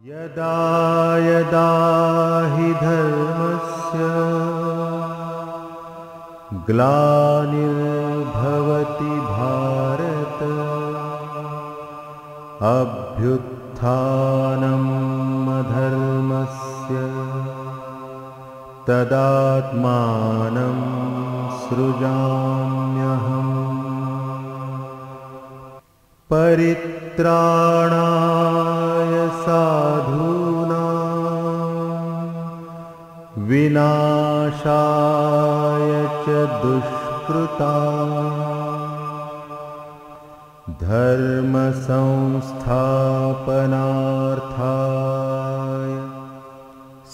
यदा यदा हि धर्मस्य ग्लानिर्भवति भारत अभ्युत्थानम् अधर्मस्य तदात्मानं सृजाम्यहम् परित्राणाय साधूनां विनाशाय च दुष्कृतां धर्म संस्थापनार्थाय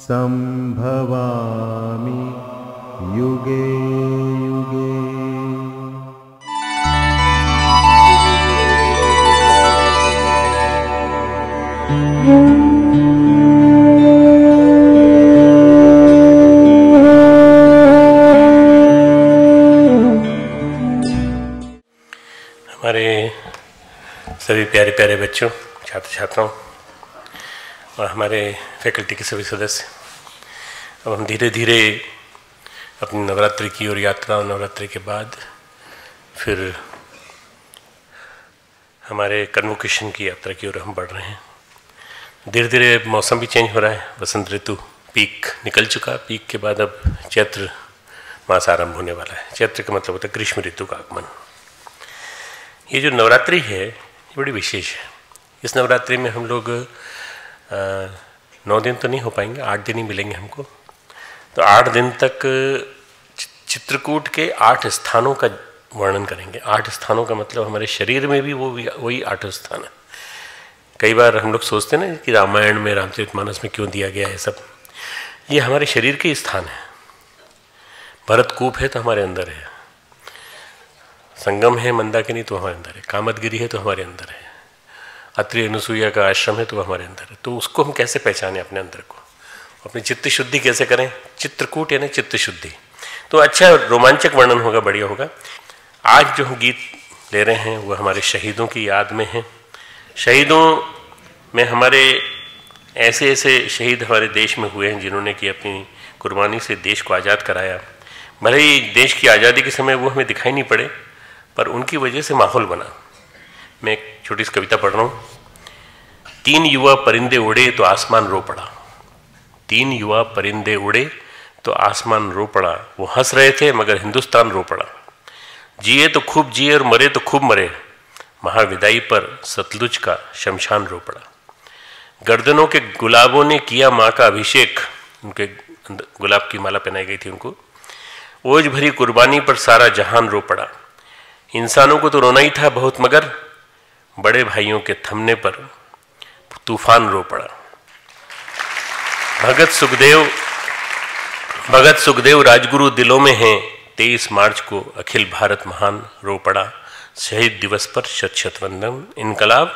संभवामि युगे युगे। हमारे सभी प्यारे प्यारे बच्चों, छात्र छात्राओं और हमारे फैकल्टी के सभी सदस्य, अब हम धीरे धीरे अपनी नवरात्रि की ओर यात्रा, नवरात्रि के बाद फिर हमारे कन्वोकेशन की यात्रा की ओर हम बढ़ रहे हैं। धीरे धीरे मौसम भी चेंज हो रहा है, बसंत ऋतु पीक निकल चुका, पीक के बाद अब चैत्र मास आरंभ होने वाला है। चैत्र का मतलब होता है ग्रीष्म ऋतु का आगमन। ये जो नवरात्रि है ये बड़ी विशेष है। इस नवरात्रि में हम लोग 9 दिन तो नहीं हो पाएंगे, 8 दिन ही मिलेंगे हमको। तो 8 दिन तक चित्रकूट के 8 स्थानों का वर्णन करेंगे। 8 स्थानों का मतलब हमारे शरीर में भी वही 8 स्थान है। कई बार हम लोग सोचते हैं ना कि रामायण में, रामचरितमानस में क्यों दिया गया है सब। ये हमारे शरीर के स्थान है। भरतकूप है तो हमारे अंदर है, संगम है मंदाकिनी तो हमारे अंदर है, कामदगिरी है तो हमारे अंदर है, अत्रि अनुसुईया का आश्रम है तो हमारे अंदर है। तो उसको हम कैसे पहचानें अपने अंदर को, अपनी चित्त शुद्धि कैसे करें? चित्रकूट यानी चित्त शुद्धि। तो अच्छा रोमांचक वर्णन होगा, बढ़िया होगा। आज जो हम गीत ले रहे हैं वो हमारे शहीदों की याद में है। शहीदों में हमारे ऐसे ऐसे शहीद हमारे देश में हुए हैं जिन्होंने कि अपनी कुर्बानी से देश को आज़ाद कराया। भले ही देश की आज़ादी के समय वो हमें दिखाई नहीं पड़े, पर उनकी वजह से माहौल बना। मैं एक छोटी सी कविता पढ़ रहा हूँ। 3 युवा परिंदे उड़े तो आसमान रो पड़ा। 3 युवा परिंदे उड़े तो आसमान रो पड़ा। वो हंस रहे थे मगर हिंदुस्तान रो पड़ा। जिए तो खूब जिए और मरे तो खूब मरे। महाविदाई पर सतलुज का शमशान रो पड़ा। गर्दनों के गुलाबों ने किया माँ का अभिषेक। उनके गुलाब की माला पहनाई गई थी उनको। ओज भरी कुर्बानी पर सारा जहान रो पड़ा। इंसानों को तो रोना ही था बहुत, मगर बड़े भाइयों के थमने पर तूफान रो पड़ा। भगत सुखदेव राजगुरु दिलों में हैं। 23 मार्च को अखिल भारत महान रो पड़ा। शहीद दिवस पर शत शत वंदन। इनकलाब।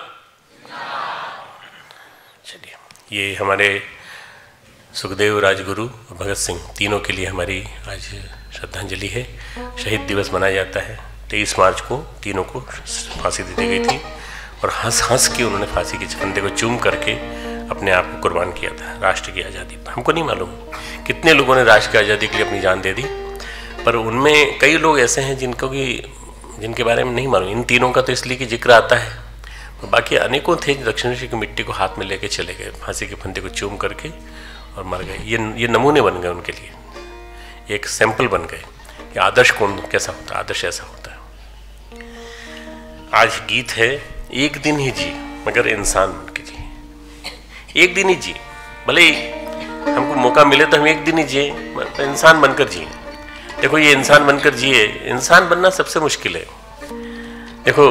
चलिए, ये हमारे सुखदेव, राजगुरु और भगत सिंह तीनों के लिए हमारी आज श्रद्धांजलि है। शहीद दिवस मनाया जाता है। 23 मार्च को तीनों को फांसी दे दी गई थी और हंस हंस के उन्होंने फांसी के फंदे को चूम करके अपने आप को कुर्बान किया था राष्ट्र की आज़ादी पर। हमको नहीं मालूम कितने लोगों ने राष्ट्र की आज़ादी के लिए अपनी जान दे दी, पर उनमें कई लोग ऐसे हैं जिनके बारे में नहीं मालूम। इन तीनों का तो इसलिए कि जिक्र आता है, और बाकी अनेकों थे जो दक्षिण एशिया की मिट्टी को हाथ में लेके चले गए, फांसी के फंदे को चूम करके और मर गए। ये नमूने बन गए उनके लिए, एक सैंपल बन गए कि आदर्श कौन कैसा होता है, आदर्श ऐसा होता है। आज गीत है, एक दिन ही जी मगर इंसान बन के जी। एक दिन ही जी, भले ही हमको मौका मिले तो हम एक दिन ही जिए, इंसान बनकर जिए। देखो, ये इंसान बनकर जिए, इंसान बनना सबसे मुश्किल है। देखो,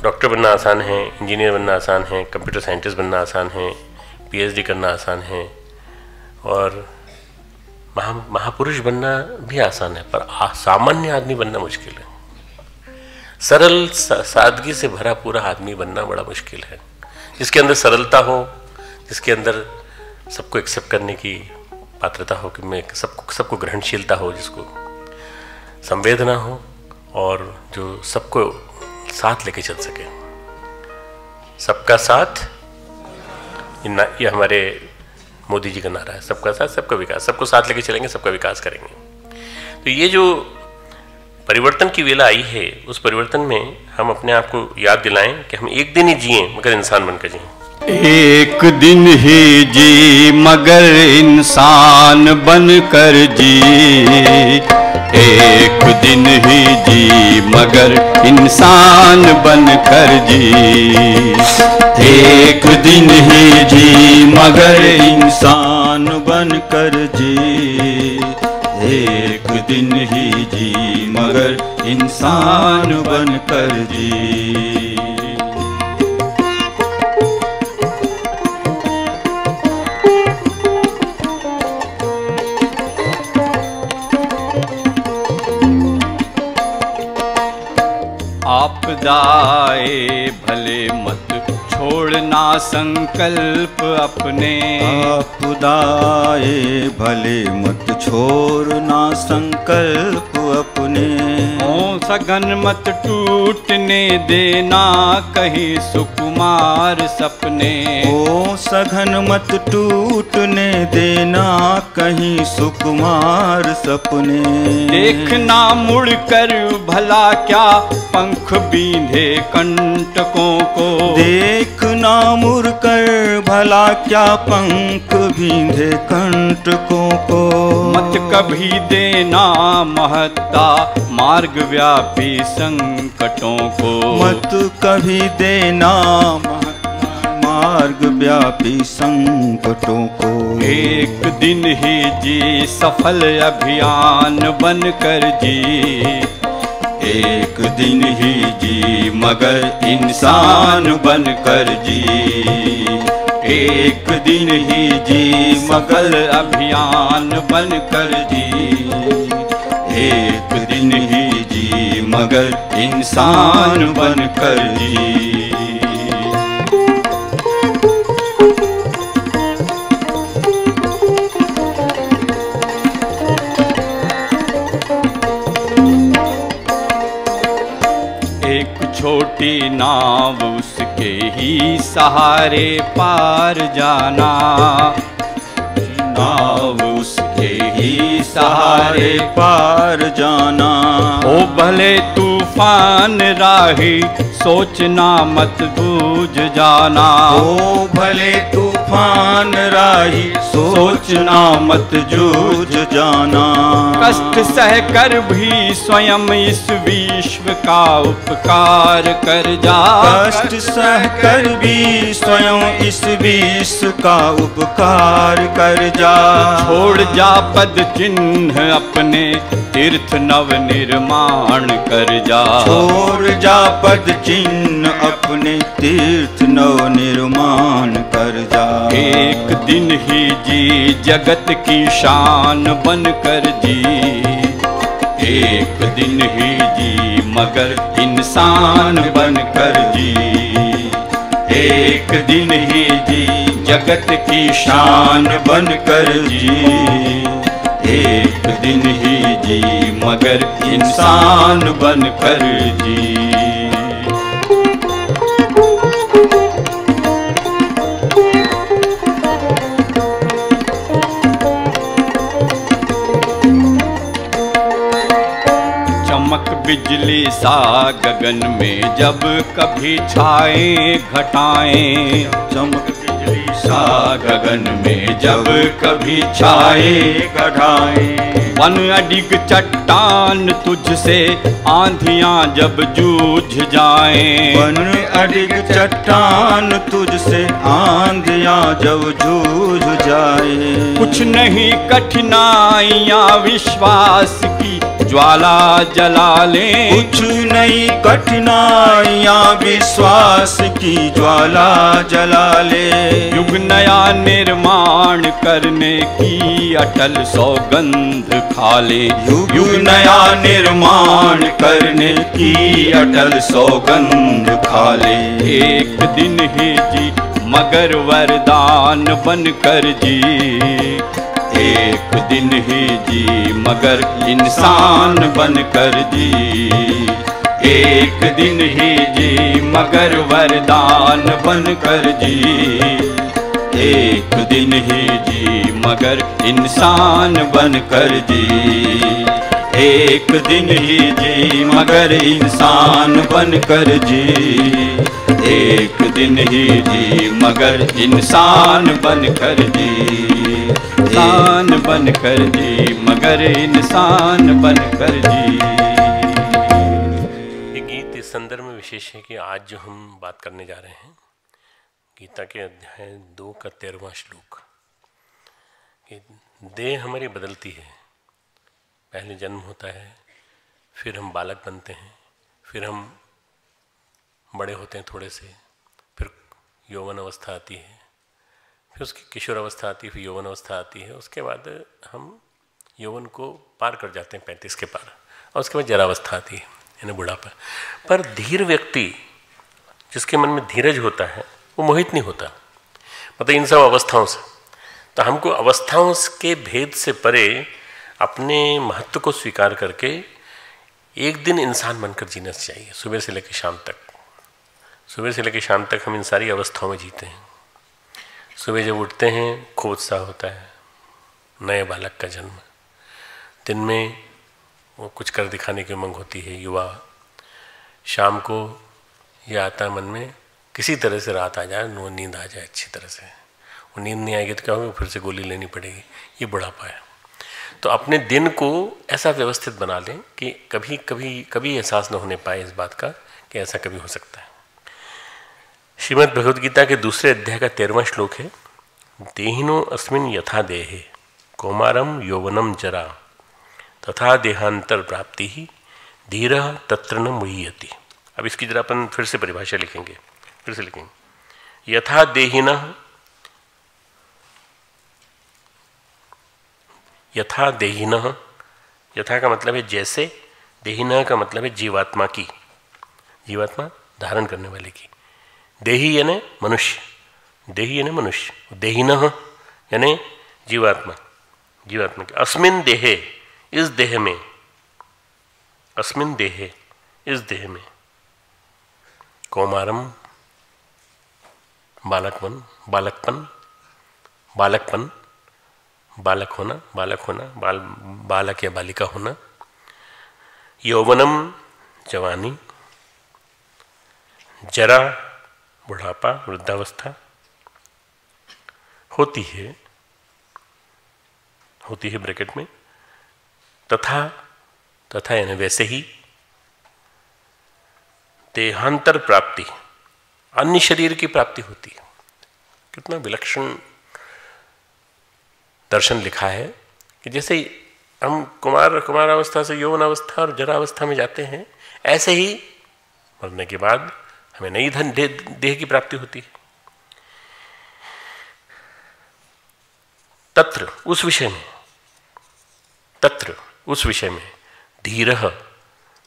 डॉक्टर बनना आसान है, इंजीनियर बनना आसान है, कंप्यूटर साइंटिस्ट बनना आसान है, पीएचडी करना आसान है, और महापुरुष बनना भी आसान है, पर सामान्य आदमी बनना मुश्किल है। सरल सादगी से भरा पूरा आदमी बनना बड़ा मुश्किल है। जिसके अंदर सरलता हो, जिसके अंदर सबको एक्सेप्ट करने की पात्रता हो, कि मैं सबको ग्रहणशीलता हो, जिसको संवेदना हो, और जो सबको साथ लेके चल सके। सबका साथ ये हमारे मोदी जी का नारा है, सबका साथ सबका विकास, सबको साथ लेके चलेंगे, सबका विकास करेंगे। तो ये जो परिवर्तन की वेला आई है, उस परिवर्तन में हम अपने आप को याद दिलाएं कि हम एक दिन ही जिए मगर इंसान बनकर जिए। एक दिन ही जी मगर इंसान बनकर जी, एक दिन ही जी मगर इंसान बनकर जी, एक दिन ही जी मगर इंसान बनकर जी, एक दिन ही जी मगर इंसान बनकर जी। आपदाए भले मत छोड़ना संकल्प अपने, आपदाए भले मत छोड़ना संकल्प अपने, ओ सघन मत टूटने देना कहीं सुकुमार सपने, ओ सघन मत टूटने देना कहीं सुकुमार सपने, देखना मुड़कर भला क्या पंख बींधे कंटकों को, देखना मुड़कर भला क्या पंख बींधे कंटकों को, मत कभी देना महत्ता मार्ग व्यापी संकटों को, मत कभी देना मार्ग व्यापी संकटों को, एक दिन ही जी सफल अभियान बनकर जी, एक दिन ही जी मगर इंसान बनकर जी, एक दिन ही जी मगर अभियान बनकर जी, एक दिन ही जी मगर इंसान बनकर जी। छोटी नाव उसके ही सहारे पार जाना, नाव उसके ही सहारे पार जाना, ओ भले तूफान राही सोचना मत बूझ जाना, ओ भले तूफान राही सोचना मत जूझ जाना, कष्ट सह कर भी स्वयं इस विश्व का उपकार कर जा, कष्ट सह कर भी स्वयं इस विश्व का उपकार कर जा, छोड़ जा पद चिन्ह अपने तीर्थ नव निर्माण कर जा, छोड़ जा पद चिन्ह अपने तीर्थ नव निर्माण कर जा, एक दिन ही जी जगत की शान बनकर जी, एक दिन ही जी मगर इंसान बनकर जी, एक दिन ही जी जगत की शान बनकर जी, एक दिन ही जी मगर इंसान बनकर जी। बिजली सा गगन में जब कभी छाए घटाएं, चमक बिजली सा गगन में जब कभी छाए घटाएं, वन अडिग चट्टान तुझसे आंधियां जब जूझ जाएं, वन अडिग चट्टान तुझसे आंधियां जब जूझ जाए, कुछ नहीं कठिनाइयां विश्वास की ज्वाला जला ले, कुछ नहीं कठिनाइयां विश्वास की ज्वाला जला ले, युग नया निर्माण करने की अटल सौगंध खा ले, युग नया निर्माण करने की अटल सौगंध खा ले, एक दिन ही जी मगर वरदान बनकर जी, एक दिन ही जी मगर इंसान बनकर जी, एक दिन ही जी मगर वरदान बनकर जी, एक दिन ही जी मगर इंसान बनकर जी, एक दिन ही जी मगर इंसान बनकर जी, एक दिन ही जी मगर इंसान बनकर जी, इंसान बनकर जी मगर इंसान बनकर जी। ये गीत इस संदर्भ में विशेष है कि आज जो हम बात करने जा रहे हैं गीता के अध्याय 2 का 13वां श्लोक, कि देह हमारी बदलती है, पहले जन्म होता है, फिर हम बालक बनते हैं, फिर हम बड़े होते हैं थोड़े से, फिर यौवन अवस्था आती है, फिर उसकी किशोर अवस्था आती है, फिर यौवन अवस्था आती है, उसके बाद हम यौवन को पार कर जाते हैं 35 के पार, और उसके बाद जरावस्था आती है यानी बुढ़ापा। पर धीर व्यक्ति जिसके मन में धीरज होता है वो मोहित नहीं होता, मतलब इन सब अवस्थाओं से। तो हमको अवस्थाओं के भेद से परे अपने महत्व को स्वीकार करके एक दिन इंसान बनकर जीना चाहिए। सुबह से लेकर शाम तक, सुबह से लेकर शाम तक हम इन सारी अवस्थाओं में जीते हैं। सुबह जब उठते हैं खूब उत्साह होता है, नए बालक का जन्म, दिन में वो कुछ कर दिखाने की उमंग होती है युवा, शाम को ये आता है मन में किसी तरह से रात आ जाए, नींद आ जाए अच्छी तरह से। वो नींद नहीं आएगी तो क्या होगा, फिर से गोली लेनी पड़ेगी, ये बुढ़ापा है। तो अपने दिन को ऐसा व्यवस्थित बना लें कि कभी कभी कभी एहसास न होने पाए इस बात का कि ऐसा कभी हो सकता है। श्रीमद् भगवद गीता के दूसरे अध्याय का 13वां श्लोक है, देहिनो अस्मिन् यथा देहे कौमारम यौवनम जरा तथा देहांतर प्राप्ति ही धीरः तत्र न मुह्यति। अब इसकी जरा अपन फिर से परिभाषा लिखेंगे, फिर से लिखेंगे। यथा देहिनः, यथा देहिनः, यथा का मतलब है जैसे, देहिनः का मतलब है जीवात्मा की, जीवात्मा धारण करने वाले की। देही यानी मनुष्य, देही यानी मनुष्य, देहिनः यानी जीवात्मा, जीवात्मा की। अस्मिन् देहे, इस देह में, अस्मिन् देहे इस देह में, कौमारम बालकपन, बालकपन, बालकपन, बालक होना, बालक होना, बालक या बालिका होना, यौवनम जवानी, जरा बुढ़ापा वृद्धावस्था होती है ब्रैकेट में, तथा, तथा यानी वैसे ही, देहांतर प्राप्ति, अन्य शरीर की प्राप्ति होती है। कितना विलक्षण दर्शन लिखा है कि जैसे हम कुमार अवस्था से यौवन अवस्था और जरा अवस्था में जाते हैं, ऐसे ही मरने के बाद हमें नई देह की प्राप्ति होती है। तत्र उस विषय में, तत्र उस विषय में, धीरः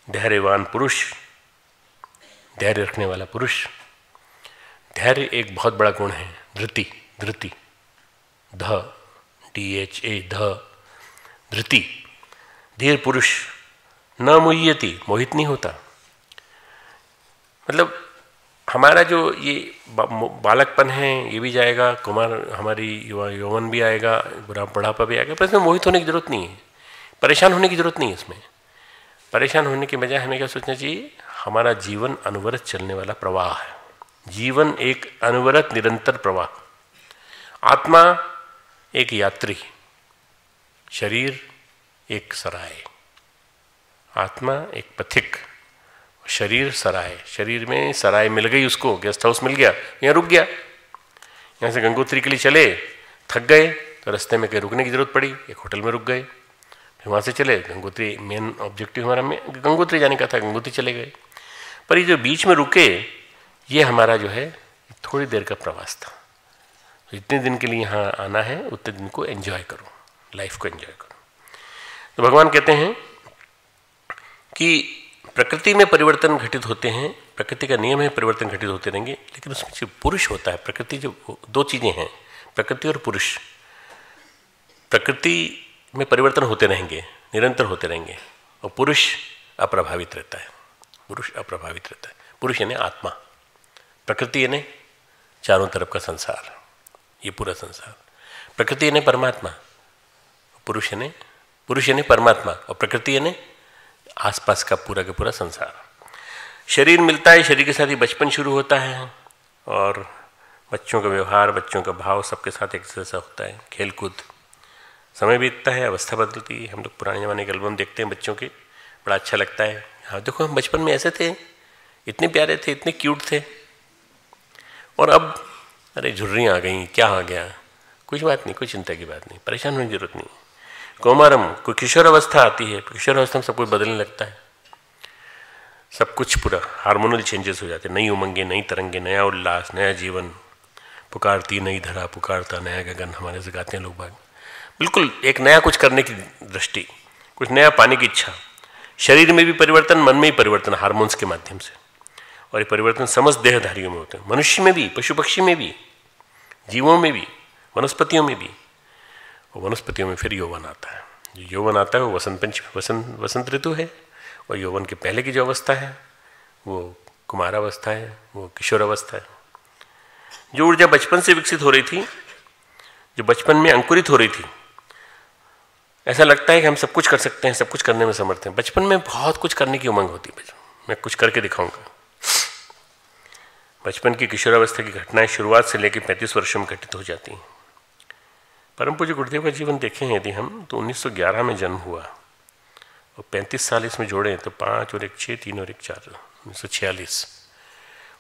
धैर्यवान पुरुष, धैर्य रखने वाला पुरुष। धैर्य एक बहुत बड़ा गुण है। धृति, धृति, ध DHA, ध, धृति, धीर पुरुष, न मुह्यति, मोहित नहीं होता। मतलब हमारा जो ये बालकपन है ये भी जाएगा, कुमार हमारी यौवन भी आएगा, बुढ़ापा भी आएगा, पर इसमें मोहित होने की जरूरत नहीं है, परेशान होने की जरूरत नहीं है। इसमें परेशान होने के बजाय हमें क्या सोचना चाहिए, हमारा जीवन अनवरत चलने वाला प्रवाह है। जीवन एक अनवरत निरंतर प्रवाह। आत्मा एक यात्री, शरीर एक सराय, आत्मा एक पथिक, शरीर सराय। शरीर में सराय मिल गई उसको, गेस्ट हाउस मिल गया, यहाँ रुक गया। यहाँ से गंगोत्री के लिए चले, थक गए तो रास्ते में कहीं रुकने की जरूरत पड़ी, एक होटल में रुक गए। फिर वहाँ से चले, गंगोत्री मेन ऑब्जेक्टिव हमारा गंगोत्री जाने का था, गंगोत्री चले गए। पर ये जो बीच में रुके, ये हमारा जो है थोड़ी देर का प्रवास था। तो इतने दिन के लिए यहाँ आना है, उतने दिन को एंजॉय करो, लाइफ को एंजॉय करो। तो भगवान कहते हैं कि प्रकृति में परिवर्तन घटित होते हैं, प्रकृति का नियम है परिवर्तन घटित होते रहेंगे, लेकिन उसमें जो पुरुष होता है, प्रकृति जो दो चीज़ें हैं, प्रकृति और पुरुष। प्रकृति में परिवर्तन होते रहेंगे, निरंतर होते रहेंगे, और पुरुष अप्रभावित रहता है। पुरुष अप्रभावित रहता है। पुरुष यानी आत्मा, प्रकृति यानी चारों तरफ का संसार। ये पूरा संसार। प्रकृति यानी परमात्मा, पुरुष यानी परमात्मा, और प्रकृति यानी आसपास का पूरा संसार। शरीर मिलता है, शरीर के साथ ही बचपन शुरू होता है, और बच्चों का व्यवहार, बच्चों का भाव सबके साथ एक जैसा होता है, खेलकूद। समय बीतता है, अवस्था बदलती है। हम लोग पुराने ज़माने के एल्बम देखते हैं बच्चों के, बड़ा अच्छा लगता है। हाँ देखो, हम बचपन में ऐसे थे, इतने प्यारे थे, इतने क्यूट थे, और अब अरे झुर्रियाँ आ गई, क्या आ गया। कुछ बात नहीं, कोई चिंता की बात नहीं, परेशान होने की जरूरत नहीं। कौमारम, कोई किशोर अवस्था आती है, किशोर अवस्था में सब कुछ बदलने लगता है, सब कुछ पूरा हार्मोनल चेंजेस हो जाते हैं। नई उमंगे, नई तरंगे, नया उल्लास, नया जीवन। पुकारती नई धरा, पुकारता नया गगन, हमारे से गाते हैं लोग बाग। बिल्कुल एक नया कुछ करने की दृष्टि, कुछ नया पाने की इच्छा। शरीर में भी परिवर्तन, मन में भी परिवर्तन, हार्मोन्स के माध्यम से। और ये परिवर्तन समस्त देहधारियों में होते हैं, मनुष्य में भी, पशु पक्षी में भी, जीवों में भी, वनस्पतियों में भी। और वनस्पतियों में फिर यौवन आता है। जो यौवन आता है वो वसंत ऋतु है, और यौवन के पहले की जो अवस्था है वो कुमारावस्था है, वो किशोरावस्था है। जो ऊर्जा बचपन से विकसित हो रही थी, जो बचपन में अंकुरित हो रही थी, ऐसा लगता है कि हम सब कुछ कर सकते हैं, सब कुछ करने में समर्थ हैं। बचपन में बहुत कुछ करने की उमंग होती है, मैं कुछ करके दिखाऊंगा। बचपन की किशोरावस्था की घटनाएं शुरुआत से लेकर 35 वर्षों में घटित हो जाती हैं। परम पूज्य गुरुदेव का जीवन देखें यदि हम, तो 1911 में जन्म हुआ, और 35 साल इसमें जोड़ें तो 5 और 1 6, 3 और 1 4,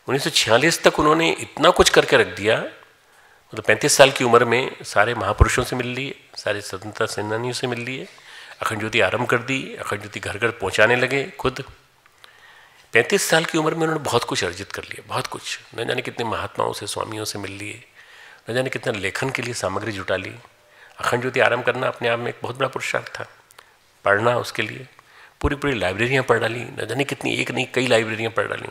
1946 तक उन्होंने इतना कुछ करके रख दिया। मतलब 35 साल की उम्र में सारे महापुरुषों से मिल लिए, सारे स्वतंत्रता सेनानियों से मिल लिए, अखंड ज्योति आरंभ कर दी, अखंड ज्योति घर घर पहुँचाने लगे खुद। 35 साल की उम्र में उन्होंने बहुत कुछ अर्जित कर लिया, बहुत कुछ। न जाने कितने महात्माओं से, स्वामियों से मिल लिए, न जाने कितना लेखन के लिए सामग्री जुटा ली। अखंड ज्योति आरंभ करना अपने आप में एक बहुत बड़ा पुरुषार्थ था। पढ़ना, उसके लिए पूरी लाइब्रेरियाँ पढ़ डाली, न जाने कितनी, एक नहीं कई लाइब्रेरियाँ पढ़ डाली।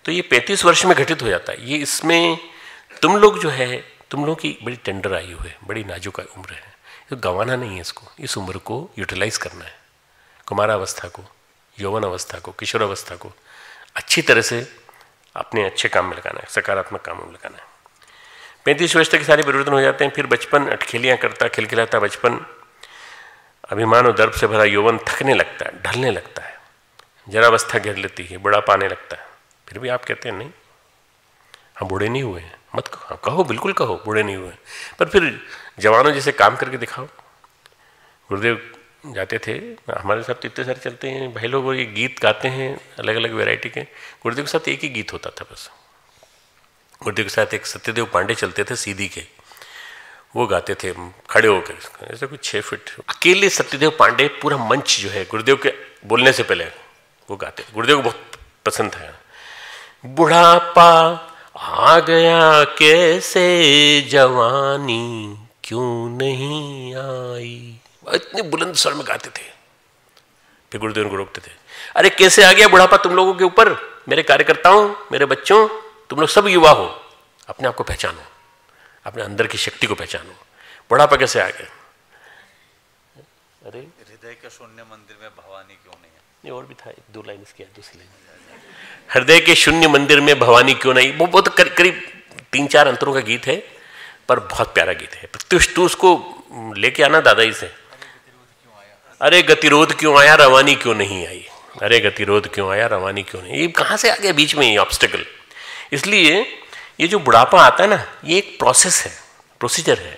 तो ये 35 वर्ष में घटित हो जाता है। ये इसमें तुम लोग जो है, तुम लोगों की बड़ी टेंडर आयु है, बड़ी नाजुक उम्र है, तो गंवाना नहीं है इसको। इस उम्र को यूटिलाइज करना है। कुमारावस्था को, यौवन अवस्था को, किशोरावस्था को अच्छी तरह से अपने अच्छे काम में लगाना है, सकारात्मक कामों में लगाना है। 35 वर्ष तक सारे परिवर्तन हो जाते हैं। फिर बचपन अटखेलियाँ करता, खिलखिलाता बचपन, अभिमान और दर्प से भरा यौवन थकने लगता है, ढलने लगता है, जरावस्था घेर लेती है, बुढ़ापा आने लगता है। फिर भी आप कहते हैं नहीं, हम बूढ़े नहीं हुए हैं। मत कहो, कहो, बिल्कुल कहो बूढ़े नहीं हुए, पर फिर जवानों जैसे काम करके दिखाओ। गुरुदेव जाते थे, हमारे साथ इतने सारे चलते हैं भाई लोग, ये गीत गाते हैं अलग अलग वैरायटी के। गुरुदेव के साथ एक ही गीत होता था बस। गुरुदेव के साथ एक सत्यदेव पांडे चलते थे सीधी के, वो गाते थे खड़े होकर, ऐसे कुछ 6 फीट अकेले सत्यदेव पांडे, पूरा मंच जो है गुरुदेव के बोलने से पहले वो गाते। गुरुदेव को बहुत पसंद था। बुढ़ापा आ गया कैसे जवानी क्यों नहीं आई, इतने बुलंद स्वर में गाते थे। फिर गुरुदेव उनको रोकते थे, अरे कैसे आ गया बुढ़ापा तुम लोगों के ऊपर, मेरे कार्यकर्ताओं, मेरे बच्चों, तुम लोग सब युवा हो, अपने आप को पहचानो, अपने अंदर की शक्ति को पहचानो। बुढ़ापा कैसे आ गया? अरे हृदय के शून्य मंदिर में भवानी क्यों नहीं है? ये और भी था, 2 लाइन इसकी, दूसरी लाइन, हृदय के शून्य मंदिर में भवानी क्यों नहीं। वो बहुत करीब 3-4 अंतरों का गीत है, पर बहुत प्यारा गीत है। प्रत्युष तू उसको लेके आना दादाजी से। अरे गतिरोध क्यों आया, रवानी क्यों नहीं आई, अरे गतिरोध क्यों आया, रवानी क्यों नहीं। ये कहाँ से आ गया बीच में ये ऑब्स्टेकल? इसलिए ये जो बुढ़ापा आता है ना, ये एक प्रोसेस है, प्रोसीजर है,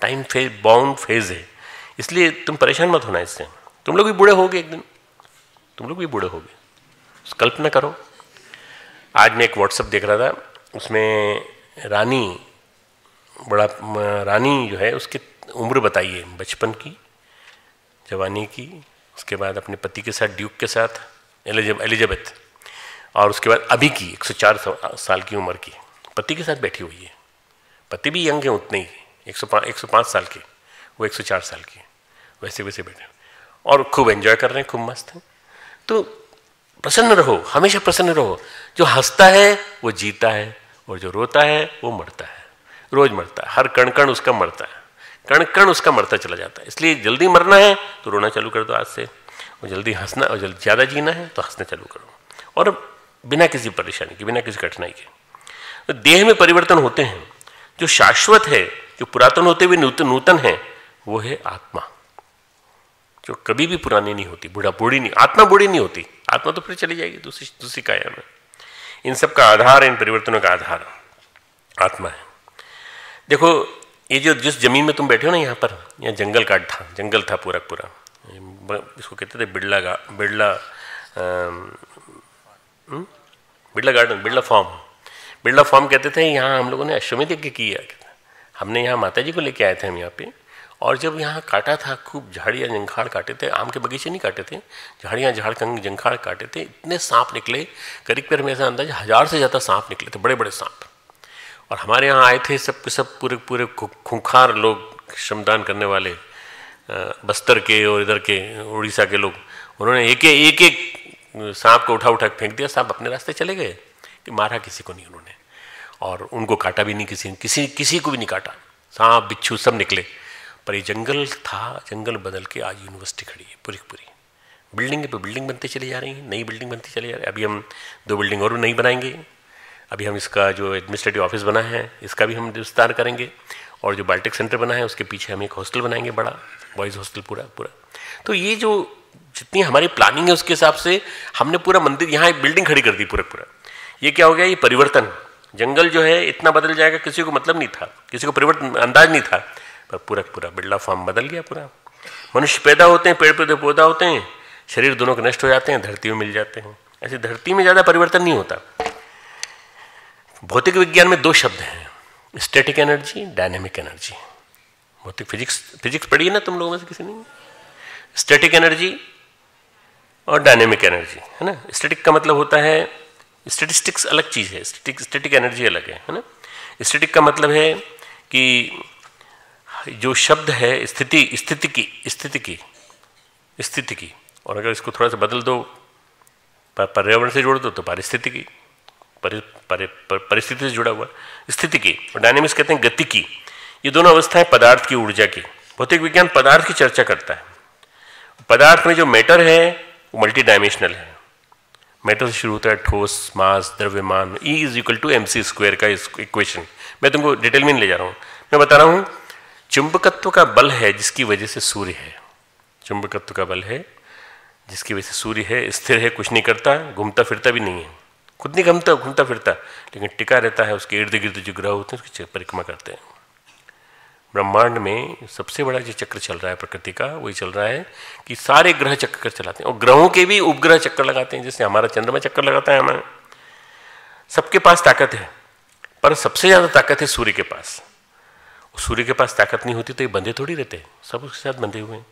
टाइम फेज, बाउंड फेज है। इसलिए तुम परेशान मत होना इससे। तुम लोग भी बूढ़े होगे एक दिन, तुम लोग भी बूढ़े होगे, कल्पना करो। आज मैं एक व्हाट्सएप देख रहा था, उसमें रानी जो है उसकी उम्र बताई है, बचपन की, जवानी की, उसके बाद अपने पति के साथ, ड्यूक के साथ, एलिजाबेथ, और उसके बाद अभी की 104 साल की उम्र की पति के साथ बैठी हुई है। पति भी यंग है उतने ही, 105 साल के, वो 104 साल की, वैसे वैसे बैठे और खूब एंजॉय कर रहे हैं, खूब मस्त हैं। तो प्रसन्न रहो, हमेशा प्रसन्न रहो। जो हंसता है वो जीता है, और जो रोता है वो मरता है, रोज मरता है, हर कण कण उसका मरता है, कण कण उसका मरता चला जाता है। इसलिए जल्दी मरना है तो रोना चालू कर दो आज से, और जल्दी हंसना, और जल्दी ज़्यादा जीना है तो हंसना चालू करो, और बिना किसी परेशानी के, बिना किसी कठिनाई के। तो देह में परिवर्तन होते हैं, जो शाश्वत है, जो पुरातन होते हुए नूतन है, वो है आत्मा, जो कभी भी पुरानी नहीं होती, बूढ़ी नहीं, आत्मा बूढ़ी नहीं होती। आत्मा तो फिर चली जाएगी दूसरी काया में। इन सब का आधार, इन परिवर्तनों का आधार आत्मा है। देखो ये जो जिस जमीन में तुम बैठे हो ना, यहाँ पर, यहाँ जंगल था पूरा, इसको कहते थे बिड़ला गार्डन, बिड़ला फार्म कहते थे। यहाँ हम लोगों ने अश्वमेध यज्ञ किया, हमने यहाँ माता जी को लेके आए थे हम यहाँ पे। और जब यहाँ काटा था, खूब झाड़ियाँ जंखाड़ काटे थे, आम के बगीचे नहीं काटे थे, झाड़ियाँ जंखाड़ काटे थे, इतने सांप निकले, करीब में ऐसा अंदाजा 1000 से ज़्यादा सांप निकले थे, बड़े बड़े सांप। और हमारे यहाँ आए थे सब के सब पूरे खूंखार लोग, श्रमदान करने वाले, बस्तर के और इधर के उड़ीसा के लोग। उन्होंने एक सांप को उठा फेंक दिया, सांप अपने रास्ते चले गए, कि मारा किसी को नहीं उन्होंने, और उनको काटा भी नहीं, किसी को भी नहीं काटा। सांप बिच्छू सब निकले। पर ये जंगल था, जंगल बदल के आज यूनिवर्सिटी खड़ी है पूरी बिल्डिंग पे बिल्डिंग बनती चली जा रही है, नई बिल्डिंग बनती चली जा रही है। अभी हम 2 बिल्डिंग और नई बनाएंगे। अभी हम इसका जो एडमिनिस्ट्रेटिव ऑफिस बना है, इसका भी हम विस्तार करेंगे, और जो बायोटेक सेंटर बना है उसके पीछे हम एक हॉस्टल बनाएंगे, बड़ा बॉयज़ हॉस्टल पूरा। तो ये जो जितनी हमारी प्लानिंग है उसके हिसाब से हमने पूरा मंदिर, यहाँ एक बिल्डिंग खड़ी कर दी पूरा। ये क्या हो गया, ये परिवर्तन। जंगल जो है इतना बदल जाएगा, किसी को मतलब नहीं था, किसी को परिवर्तन अंदाज नहीं था, पर पूरा बिड़ला फार्म बदल गया पूरा। मनुष्य पैदा होते हैं, पेड़ पौधा होते हैं, शरीर दोनों के नष्ट हो जाते हैं, धरती में मिल जाते हैं। ऐसे धरती में ज़्यादा परिवर्तन नहीं होता। भौतिक विज्ञान में 2 शब्द हैं, स्टैटिक एनर्जी, डायनेमिक एनर्जी। भौतिक फिजिक्स पढ़ी है ना तुम लोगों में से किसी ने? स्टैटिक एनर्जी और डायनेमिक एनर्जी, है ना। स्टैटिक का मतलब होता है, स्टैटिस्टिक्स अलग चीज़ है, स्टैटिक एनर्जी अलग है ना। स्टैटिक का मतलब है कि जो शब्द है स्थिति की, और अगर इसको थोड़ा सा बदल दो, पर्यावरण से जोड़ दो तो पारिस्थिति की, परिस्थिति से जुड़ा हुआ स्थिति की। और डायनेमिक्स कहते हैं गति की। ये दोनों अवस्थाएं पदार्थ की, ऊर्जा की। भौतिक विज्ञान पदार्थ की चर्चा करता है। पदार्थ में जो मैटर है वो मल्टी डायमेंशनल है। मैटर से शुरू होता है ठोस, मास, द्रव्यमान, E=mc² का इक्वेशन। मैं तुमको डिटेल में नहीं ले जा रहा हूँ, मैं बता रहा हूँ चुंबकत्व का बल है जिसकी वजह से सूर्य है। चुंबकत्व का बल है जिसकी वजह से सूर्य है, स्थिर है, कुछ नहीं करता, घूमता फिरता भी नहीं है, खुद नहीं घूमता फिरता, लेकिन टिका रहता है। उसके इर्द गिर्द जो ग्रह होते हैं उसकी परिक्रमा करते हैं। ब्रह्मांड में सबसे बड़ा जो चक्र चल रहा है प्रकृति का, वही चल रहा है कि सारे ग्रह चक्कर चलाते हैं, और ग्रहों के भी उपग्रह चक्कर लगाते हैं। जैसे हमारा चंद्रमा चक्कर लगाता है, हमारा सबके पास ताकत है, पर सबसे ज़्यादा ताकत है सूर्य के पास। सूर्य के पास ताकत नहीं होती तो ये बंधे थोड़ी रहते, सब उसके साथ बंधे हुए हैं।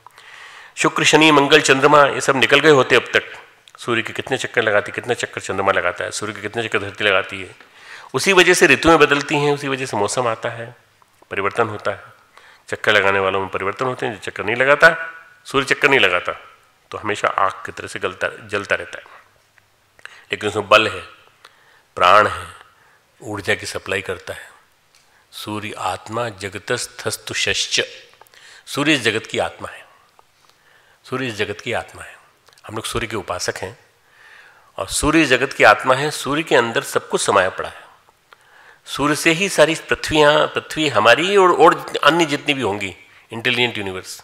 शुक्र, शनि, मंगल, चंद्रमा ये सब निकल गए होते अब तक। सूर्य के कितने चक्कर लगाती, कितने चक्कर चंद्रमा लगाता है, सूर्य के कितने चक्कर धरती लगाती है। उसी वजह से ऋतुएं बदलती हैं, उसी वजह से मौसम आता है, परिवर्तन होता है। चक्कर लगाने वालों में परिवर्तन होते हैं। जो चक्कर नहीं लगाता, सूर्य चक्कर नहीं लगाता, तो हमेशा आग की तरह से जलता रहता है। लेकिन उसमें बल है, प्राण है, ऊर्जा की सप्लाई करता है। सूर्य आत्मा जगतस्थस्तु शश्च। सूर्य इस जगत की आत्मा है, सूर्य इस जगत की आत्मा है। हम लोग सूर्य के उपासक हैं, और सूर्य इस जगत की आत्मा है। सूर्य के अंदर सब कुछ समाया पड़ा है। सूर्य से ही सारी पृथ्वी हमारी और अन्य जितनी भी होंगी इंटेलिजेंट यूनिवर्स,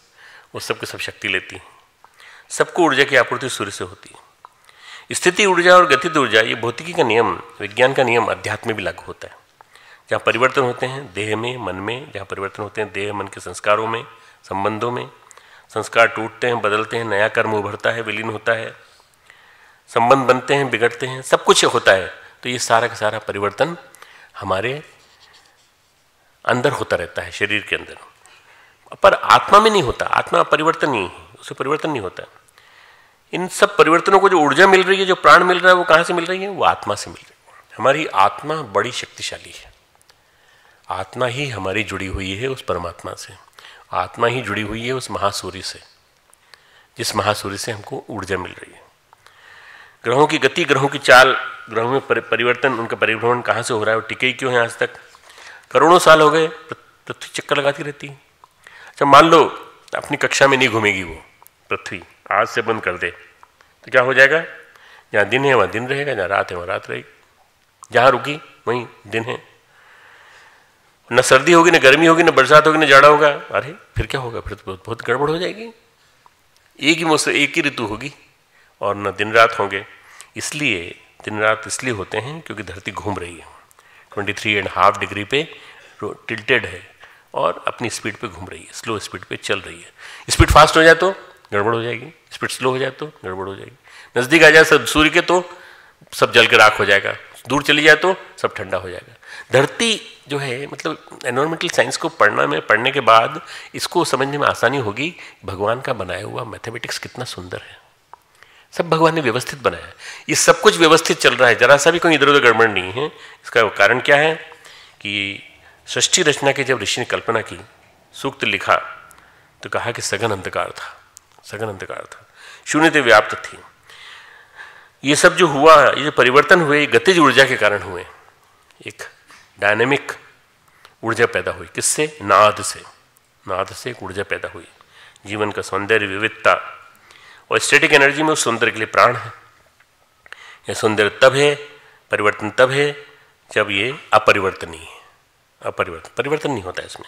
वो सब की सब शक्ति लेती हैं। सबको ऊर्जा की आपूर्ति सूर्य से होती है। स्थिति ऊर्जा और गतिज ऊर्जा, ये भौतिकी का नियम, विज्ञान का नियम अध्यात्म में भी लागू होता है। जहाँ परिवर्तन होते हैं देह में, मन में, जहाँ परिवर्तन होते हैं देह मन के संस्कारों में, संबंधों में, संस्कार टूटते हैं, बदलते हैं, नया कर्म उभरता है, विलीन होता है, संबंध बनते हैं, बिगड़ते हैं, सब कुछ होता है। तो ये सारा का सारा परिवर्तन हमारे अंदर होता रहता है, शरीर के अंदर। पर आत्मा में नहीं होता। आत्मा परिवर्तन नहीं है, उससे परिवर्तन नहीं होता। इन सब परिवर्तनों को जो ऊर्जा मिल रही है, जो प्राण मिल रहा है, वो कहाँ से मिल रही है? वो आत्मा से मिल रही है। हमारी आत्मा बड़ी शक्तिशाली है। आत्मा ही हमारी जुड़ी हुई है उस परमात्मा से। आत्मा ही जुड़ी हुई है उस महासूर्य से, जिस महासूर्य से हमको ऊर्जा मिल रही है। ग्रहों की गति, ग्रहों की चाल, ग्रहों में परिवर्तन, उनका परिभ्रमण कहाँ से हो रहा है, वो टिके ही क्यों है आज तक? करोड़ों साल हो गए पृथ्वी चक्कर लगाती रहती है। अच्छा, मान लो अपनी कक्षा में नहीं घूमेगी वो पृथ्वी, आज से बंद कर दे, तो क्या हो जाएगा? जहाँ दिन है वहाँ दिन रहेगा, जहाँ रात है वहाँ रात रहेगी, जहाँ रुकी वहीं दिन है। न सर्दी होगी, न गर्मी होगी, न बरसात होगी, न जाड़ा होगा। अरे फिर क्या होगा? फिर तो बहुत गड़बड़ हो जाएगी। एक ही मौसम, एक ही ऋतु होगी और न दिन रात होंगे। इसलिए दिन रात इसलिए होते हैं क्योंकि धरती घूम रही है, 23.5 डिग्री पे टिल्टेड है और अपनी स्पीड पे घूम रही है, स्लो स्पीड पे चल रही है। स्पीड फास्ट हो जाए तो गड़बड़ हो जाएगी, स्पीड स्लो हो जाए तो गड़बड़ हो जाएगी। नज़दीक आ जाए सब सूर्य के तो सब जल के राख हो जाएगा, दूर चली जाए तो सब ठंडा हो जाएगा। धरती जो है, मतलब एनवायरमेंटल साइंस को पढ़ने के बाद इसको समझने में आसानी होगी। भगवान का बनाया हुआ मैथमेटिक्स कितना सुंदर है, सब भगवान ने व्यवस्थित बनाया है। ये सब कुछ व्यवस्थित चल रहा है, जरा सा भी कोई इधर उधर गड़बड़ नहीं है। इसका कारण क्या है कि सृष्टि रचना की जब ऋषि ने कल्पना की, सूक्त लिखा तो कहा कि सघन अंधकार था, सघन अंधकार था, शून्यता व्याप्त थी। ये सब जो हुआ, ये जो परिवर्तन हुए, गतिज ऊर्जा के कारण हुए। एक डायनेमिक ऊर्जा पैदा हुई, किससे? नाद से। नाद से एक ऊर्जा पैदा हुई, जीवन का सौंदर्य, विविधता। और स्टैटिक एनर्जी में उस सौंदर्य के लिए प्राण है। यह सौंदर्य तब है, परिवर्तन तब है जब ये अपरिवर्तनीय है। परिवर्तन नहीं होता इसमें।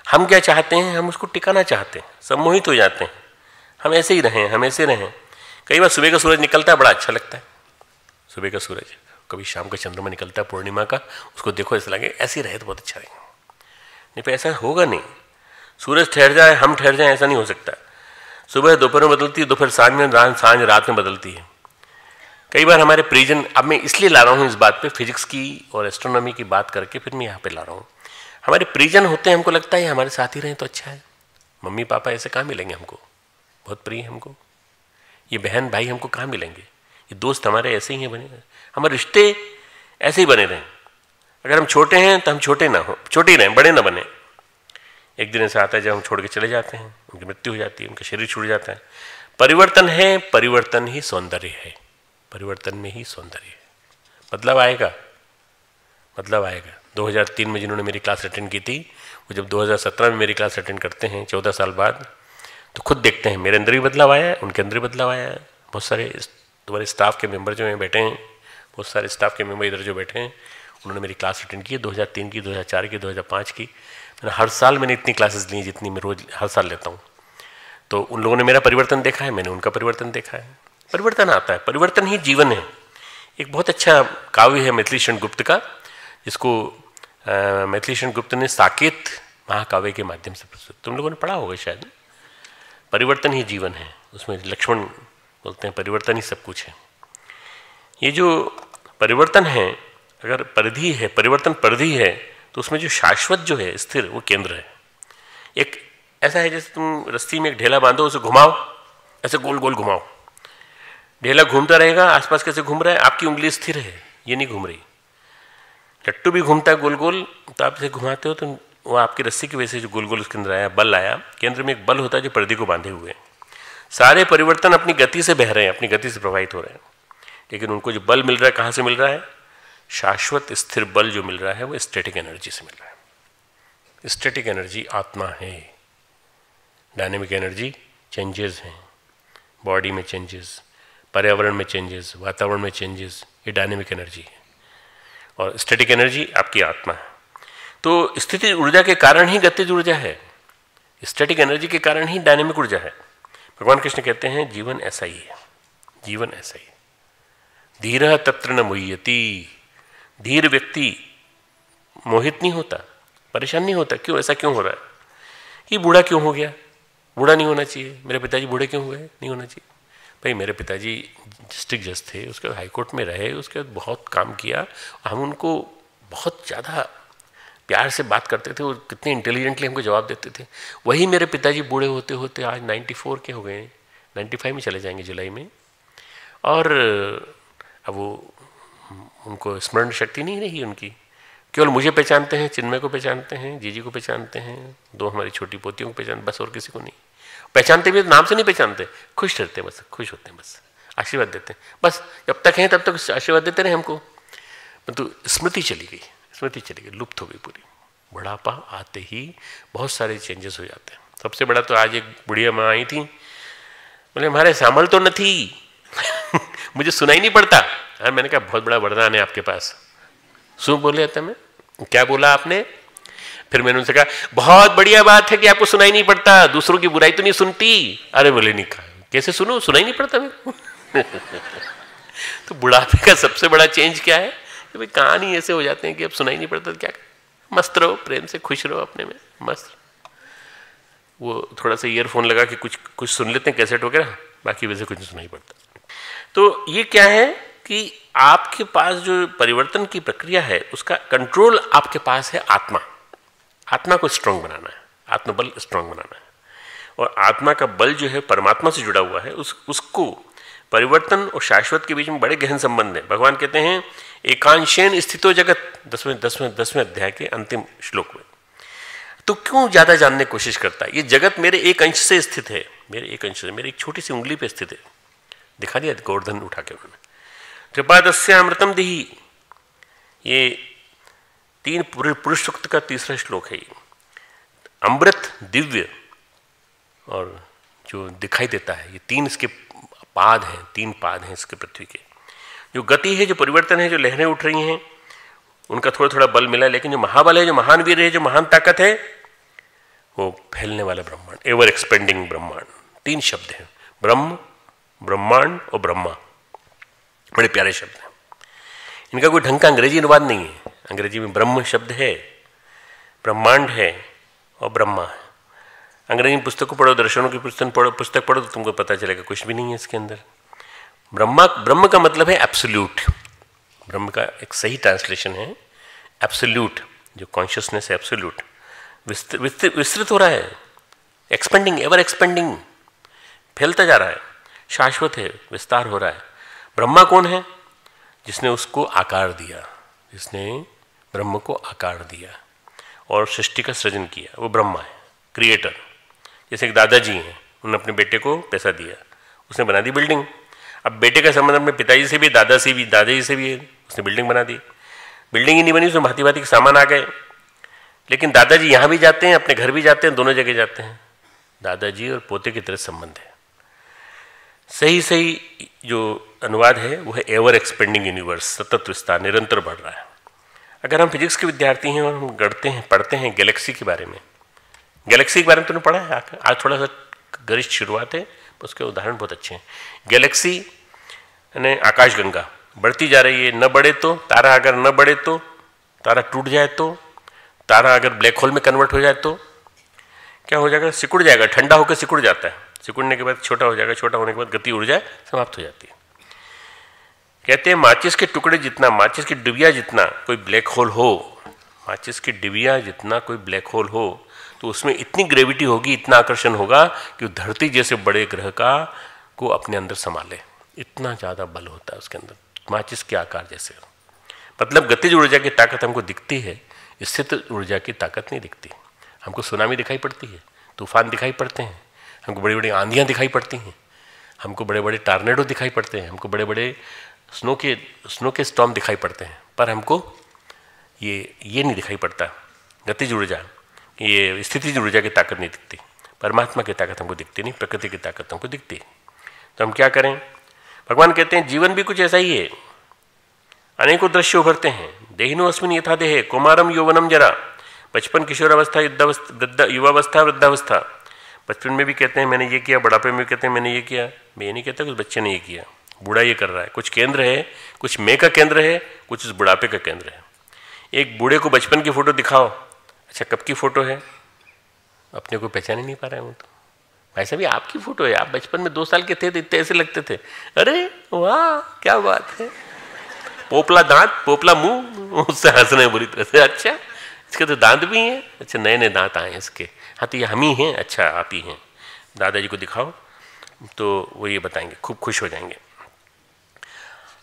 हम क्या चाहते हैं? हम उसको टिकाना चाहते हैं, सम्मोहित हो जाते हैं, हम ऐसे ही रहें, हम ऐसे रहें। कई बार सुबह का सूरज निकलता है, बड़ा अच्छा लगता है सुबह का सूरज। कभी शाम का चंद्रमा निकलता है पूर्णिमा का, उसको देखो ऐसा लगे ऐसे ही रहे तो बहुत अच्छा रहेगा। नहीं पर ऐसा होगा नहीं, सूरज ठहर जाए हम ठहर जाए ऐसा नहीं हो सकता। सुबह दोपहर में बदलती है, दोपहर सांझ में, सांझ रात में बदलती है। कई बार हमारे परिजन, अब मैं इसलिए ला रहा हूँ इस बात पे, फिजिक्स की और एस्ट्रोनॉमी की बात करके फिर मैं यहाँ पे ला रहा हूँ। हमारे परिजन होते हैं, हमको लगता है हमारे साथ ही रहें तो अच्छा है। मम्मी पापा ऐसे कहाँ मिलेंगे हमको, बहुत प्रिय हमको। ये बहन भाई हमको कहाँ मिलेंगे, ये दोस्त हमारे ऐसे ही हैं बने, हमारे रिश्ते ऐसे ही बने रहें। अगर हम छोटे हैं तो हम छोटे ना हो, छोटे ही रहें, बड़े ना बने। एक दिन ऐसा आता है जब हम छोड़ के चले जाते हैं, उनकी मृत्यु हो जाती है, उनका शरीर छूट जाता है। परिवर्तन है, परिवर्तन ही सौंदर्य है, परिवर्तन में ही सौंदर्य है। बदलाव आएगा, बदलाव आएगा। 2003 में जिन्होंने मेरी क्लास अटेंड की थी, वो जब 2017 में मेरी क्लास अटेंड करते हैं 14 साल बाद, तो खुद देखते हैं मेरे अंदर भी बदलाव आया है, उनके अंदर भी बदलाव आया है। बहुत सारे तुम्हारे स्टाफ के मेंबर जो हैं बैठे हैं, बहुत सारे स्टाफ के मेंबर इधर जो बैठे हैं, उन्होंने मेरी क्लास अटेंड की है, 2003 की, 2004 की, 2005 की। हर साल मैंने इतनी क्लासेस ली जितनी मैं रोज हर साल लेता हूँ। तो उन लोगों ने मेरा परिवर्तन देखा है, मैंने उनका परिवर्तन देखा है। परिवर्तन आता है, परिवर्तन ही जीवन है। एक बहुत अच्छा काव्य है मैथिलीशरण गुप्त का, जिसको मैथिलीशरण गुप्त ने साकेत महाकाव्य के माध्यम से प्रस्तुत, तुम लोगों ने पढ़ा होगा शायद। परिवर्तन ही जीवन है, उसमें लक्ष्मण बोलते हैं परिवर्तन ही सब कुछ है। ये जो परिवर्तन है, अगर परिधि है, परिवर्तन परिधि है, तो उसमें जो शाश्वत जो है स्थिर, वो केंद्र है। एक ऐसा है जैसे तुम रस्सी में एक ढेला बांधो, उसे घुमाओ, ऐसे गोल गोल घुमाओ, ढेला घूमता रहेगा, आसपास कैसे घूम रहा है, आपकी उंगली स्थिर है, ये नहीं घूम रही। लट्टू भी घूमता है गोल गोल, तो आप इसे घुमाते हो तो वो आपकी रस्सी की वजह से जो गोल गोल उसके अंदर आया, बल आया। केंद्र में एक बल होता है जो परिधि को बांधे हुए हैं। सारे परिवर्तन अपनी गति से बह रहे हैं, अपनी गति से प्रभावित हो रहे हैं, लेकिन उनको जो बल मिल रहा है कहाँ से मिल रहा है? शाश्वत स्थिर बल जो मिल रहा है वो स्टैटिक एनर्जी से मिल रहा है। स्टैटिक एनर्जी आत्मा है, डायनेमिक एनर्जी चेंजेस हैं, बॉडी में चेंजेस, पर्यावरण में चेंजेस, वातावरण में चेंजेस, ये डायनेमिक एनर्जी है। और स्टैटिक एनर्जी आपकी आत्मा है। तो स्थिति ऊर्जा के कारण ही गतिज ऊर्जा है, स्टैटिक एनर्जी के कारण ही डायनेमिक ऊर्जा है। भगवान कृष्ण कहते हैं जीवन ऐसा ही है, जीवन ऐसा ही है। धीरः तत्र न मुह्यति, धीर व्यक्ति मोहित नहीं होता, परेशान नहीं होता। क्यों ऐसा क्यों हो रहा है? ये बूढ़ा क्यों हो गया? बूढ़ा नहीं होना चाहिए। मेरे पिताजी बूढ़े क्यों हुए? नहीं होना चाहिए। भाई मेरे पिताजी डिस्ट्रिक्ट जज थे, उसके बाद हाईकोर्ट में रहे, उसके बाद बहुत काम किया, हम उनको बहुत ज़्यादा प्यार से बात करते थे, वो कितने इंटेलिजेंटली हमको जवाब देते थे। वही मेरे पिताजी बूढ़े होते होते आज 94 के हो गए, 95 में चले जाएंगे जुलाई में। और अब वो उनको स्मरण शक्ति नहीं रही उनकी, केवल मुझे पहचानते हैं, चिन्मय को पहचानते हैं, जीजी को पहचानते हैं, 2 हमारी छोटी पोतियों को पहचानते, बस और किसी को नहीं पहचानते। भी नाम से नहीं पहचानते, खुश रहते हैं, बस खुश होते हैं, बस आशीर्वाद देते हैं, बस जब तक हैं तब तक आशीर्वाद देते रहे हमको। तो स्मृति चली गई, स्मृति चली गई, लुप्त हो गई पूरी। बुढ़ापा आते ही बहुत सारे चेंजेस हो जाते हैं। सबसे बड़ा तो आज एक बुढ़िया माँ आई थी, बोले हमारे सांभल तो न थी मुझे सुनाई नहीं पड़ता। मैंने कहा बहुत बड़ा वरदान है आपके पास। सुन बोले था मैं, क्या बोला आपने? फिर मैंने उनसे कहा बहुत बढ़िया बात है कि आपको सुनाई नहीं पड़ता, दूसरों की बुराई तो नहीं सुनती। अरे बोले नहीं, कहा कैसे सुनो, सुनाई नहीं पड़ता मेरे को। तो बुढ़ापे का सबसे बड़ा चेंज क्या है कि भाई कहानी ऐसे हो जाते हैं कि अब सुनाई नहीं पड़ता तो क्या, मस्त रहो, प्रेम से खुश रहो अपने में, मस्त। वो थोड़ा सा ईयरफोन लगा के कुछ सुन लेते हैं कैसेट वगैरह, बाकी वैसे कुछ नहीं सुनाई पड़ता। तो ये क्या है कि आपके पास जो परिवर्तन की प्रक्रिया है उसका कंट्रोल आपके पास है आत्मा। आत्मा को स्ट्रांग बनाना है, आत्मबल स्ट्रांग बनाना है। और आत्मा का बल जो है परमात्मा से जुड़ा हुआ है, उसको परिवर्तन और शाश्वत के बीच में बड़े गहन संबंध है। भगवान कहते हैं एकांशेन स्थितो जगत, 10वें अध्याय के अंतिम श्लोक में। तो क्यों ज्यादा जानने की कोशिश करता है? ये जगत मेरे एक अंश से स्थित है, मेरे एक अंश से, मेरी एक छोटी सी उंगली पे स्थित है। दिखा दिया गोवर्धन उठा के उन्होंने। त्रिपादस्यामृतम दिहि, ये 3 पुरुष सूक्त का तीसरा श्लोक है। ये अमृत दिव्य और जो दिखाई देता है, ये 3 इसके पाद हैं, 3 पाद हैं इसके पृथ्वी के। जो गति है, जो परिवर्तन है, जो लहरें उठ रही हैं, उनका थोड़ा थोड़ा बल मिला है। लेकिन जो महाबल है, जो महान वीर है, जो महान ताकत है, वो फैलने वाला ब्रह्मांड, एवर एक्सपेंडिंग ब्रह्मांड। 3 शब्द हैं, ब्रह्म, ब्रह्मांड और ब्रह्मा। बड़े प्यारे शब्द हैं। इनका कोई ढंग का अंग्रेजी अनुवाद नहीं है। अंग्रेजी में ब्रह्म शब्द है, ब्रह्मांड है और ब्रह्मा है। अंग्रेजी में पुस्तक को पढ़ो, दर्शनों की पुस्तक पढ़ो तो तुमको पता चलेगा कुछ भी नहीं है इसके अंदर। ब्रह्म का मतलब है एब्सोल्यूट। ब्रह्म का एक सही ट्रांसलेशन है एब्सोल्यूट, जो कॉन्शियसनेस है एब्सोल्यूट। विस्तृत हो रहा है, एक्सपेंडिंग, एवर एक्सपेंडिंग, फैलता जा रहा है, शाश्वत है, विस्तार हो रहा है। ब्रह्मा कौन है? जिसने उसको आकार दिया, जिसने ब्रह्म को आकार दिया और सृष्टि का सृजन किया, वो ब्रह्मा है, क्रिएटर। जैसे एक दादाजी हैं, उन्होंने अपने बेटे को पैसा दिया, उसने बना दी बिल्डिंग। अब बेटे का संबंध अपने पिताजी से भी, दादाजी से भी है, उसने बिल्डिंग बना दी। बिल्डिंग ही नहीं बनी, उसमें भांति भांति के सामान आ गए। लेकिन दादाजी यहाँ भी जाते हैं, अपने घर भी जाते हैं, दोनों जगह जाते हैं। दादाजी और पोते की तरह संबंध है। सही जो अनुवाद है वो है एवर एक्सपेंडिंग यूनिवर्स, सतत विस्तार, निरंतर बढ़ रहा है। अगर हम फिजिक्स के विद्यार्थी हैं और हम पढ़ते हैं गैलेक्सी के बारे में, गैलेक्सी के बारे में तुमने पढ़ा है? आज थोड़ा सा गरिष्ठ शुरुआत है, उसके उदाहरण बहुत अच्छे हैं। गैलेक्सी यानी आकाशगंगा बढ़ती जा रही है, न बढ़े तो तारा, अगर न बढ़े तो तारा टूट जाए तो, तारा अगर ब्लैक होल में कन्वर्ट हो जाए तो क्या हो जाएगा? सिकुड़ जाएगा, ठंडा होकर सिकुड़ जाता है। सिकुड़ने के बाद छोटा हो जाएगा, छोटा होने के बाद गति ऊर्जा समाप्त हो जाती है। कहते हैं माचिस के टुकड़े जितना, माचिस की डिबिया जितना कोई ब्लैक होल हो, माचिस की डिबिया जितना कोई ब्लैक होल हो, तो उसमें इतनी ग्रेविटी होगी, इतना आकर्षण होगा कि धरती जैसे बड़े ग्रह को अपने अंदर संभाले। इतना ज़्यादा बल होता है उसके अंदर, माचिस के आकार जैसे। मतलब गतिज ऊर्जा की ताकत हमको दिखती है, स्थित ऊर्जा की ताकत नहीं दिखती। हमको सुनामी दिखाई पड़ती है, तूफान दिखाई पड़ते हैं, हमको बड़ी बड़ी आंधियाँ दिखाई पड़ती हैं, हमको बड़े बड़े टार्नेडो दिखाई पड़ते हैं, हमको बड़े बड़े स्नो के स्टॉर्म दिखाई पड़ते हैं, पर हमको ये नहीं दिखाई पड़ता गतिज ऊर्जा, ये स्थितिज ऊर्जा की ताकत नहीं दिखती। परमात्मा की ताकत हमको दिखती नहीं, प्रकृति की ताकत हमको दिखती। तो हम क्या करें? भगवान कहते हैं जीवन भी कुछ ऐसा ही है। अनेकों दृश्य उभरते हैं। देहिनो अस्मिन यथा देहे कौमारम यौवनम जरा, बचपन, किशोरावस्था, युवावस्था, वृद्धावस्था। बचपन में भी कहते हैं मैंने ये किया, बुढ़ापे में भी कहते हैं मैंने ये किया। मैं ये नहीं कहता कुछ बच्चे ने ये किया, बूढ़ा ये कर रहा है। कुछ केंद्र है, कुछ मैं का केंद्र है, कुछ उस बुढ़ापे का केंद्र है। एक बूढ़े को बचपन की फोटो दिखाओ, अच्छा कब की फोटो है? अपने को पहचान ही नहीं पा रहे हैं वो तो। भाई साहब ये आपकी फोटो है, आप बचपन में 2 साल के थे तो इतने ऐसे लगते थे। अरे वाह क्या बात है, पोपला दांत, पोपला मुंह, उससे हंस रहे हैं बुरी तरह से। अच्छा इसके तो दांत भी हैं, अच्छा नए नए दांत आए हैं इसके। हाँ तो ये हम ही हैं, अच्छा आप ही हैं। दादाजी को दिखाओ तो वो ये बताएंगे, खूब खुश हो जाएंगे।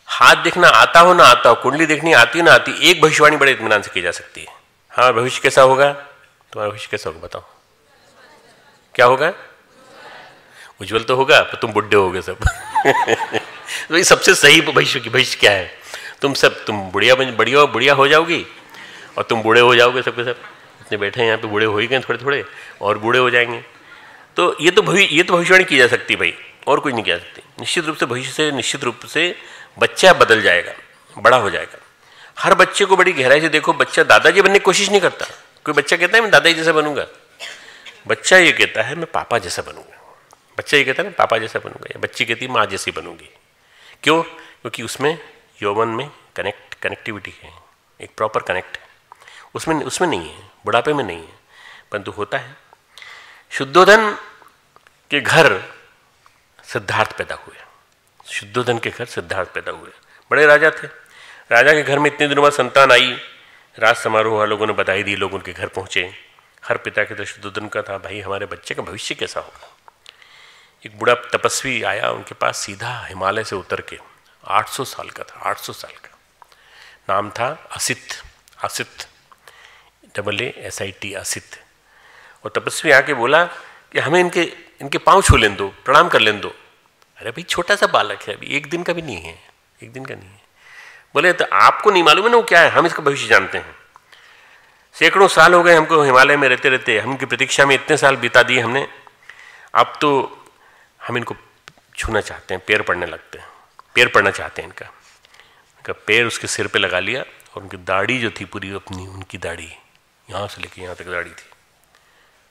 हाथ देखना आता हो ना आता हो, कुंडली देखनी आती ना आती, एक भविष्यवाणी बड़े इत्मीनान से की जा सकती है। हाँ भविष्य कैसा होगा? तुम्हारा भविष्य कैसा होगा बताओ? क्या होगा? उज्जवल तो होगा, पर तुम बुढ़े होगे सब। तो ये सबसे सही भविष्य क्या है? तुम बढ़िया हो जाओगी और तुम बूढ़े हो जाओगे सबके सब। इतने बैठे हैं यहाँ पे, बूढ़े हो ही गए थोड़े थोड़े और बूढ़े हो जाएंगे। तो ये तो भविष्यवाणी की जा सकती भाई, और कुछ नहीं किया जा सकती। निश्चित रूप से बच्चा बदल जाएगा, बड़ा हो जाएगा। हर बच्चे को बड़ी गहराई से देखो, बच्चा दादाजी बनने की कोशिश नहीं करता, कोई बच्चा कहता है मैं दादाजी जैसा बनूंगा, बच्चा ये कहता है मैं पापा जैसा बनूंगा। बच्चा ये कहता है ना पापा जैसा बनूंगा, या बच्ची कहती है माँ जैसी बनूंगी। क्यों? क्योंकि उसमें यौवन में कनेक्टिविटी है, एक प्रॉपर कनेक्ट है, उसमें नहीं है, बुढ़ापे में नहीं है, परंतु होता है। शुद्धोधन के घर सिद्धार्थ पैदा हुए, शुद्धोधन के घर सिद्धार्थ पैदा हुए। बड़े राजा थे, राजा के घर में इतने दिनों बाद संतान आई, राज समारोह हुआ, लोगों ने बधाई दी, लोग उनके घर पहुंचे। हर पिता के तो शुद्धोधन का था भाई हमारे बच्चे का भविष्य कैसा होगा। एक बूढ़ा तपस्वी आया उनके पास सीधा हिमालय से उतर के, 800 साल का था, 800 साल का, नाम था असित, असित ASIT, असित। और तपस्वी आके बोला कि हमें इनके पांव छू लें दो, प्रणाम कर लें दो। अरे भाई छोटा सा बालक है, अभी 1 दिन का भी नहीं है, 1 दिन का नहीं है। बोले तो आपको नहीं मालूम है ना वो क्या है, हम इसका भविष्य जानते हैं। सैकड़ों साल हो गए हमको हिमालय में रहते रहते, हम इनकी प्रतीक्षा में इतने साल बिता दिए हमने, अब तो हम इनको छूना चाहते हैं, पैर पड़ने लगते हैं, पैर पड़ना चाहते हैं इनका पैर उसके सिर पे लगा लिया। और उनकी दाढ़ी जो थी पूरी अपनी, उनकी दाढ़ी यहाँ से लेके यहाँ तक दाढ़ी थी।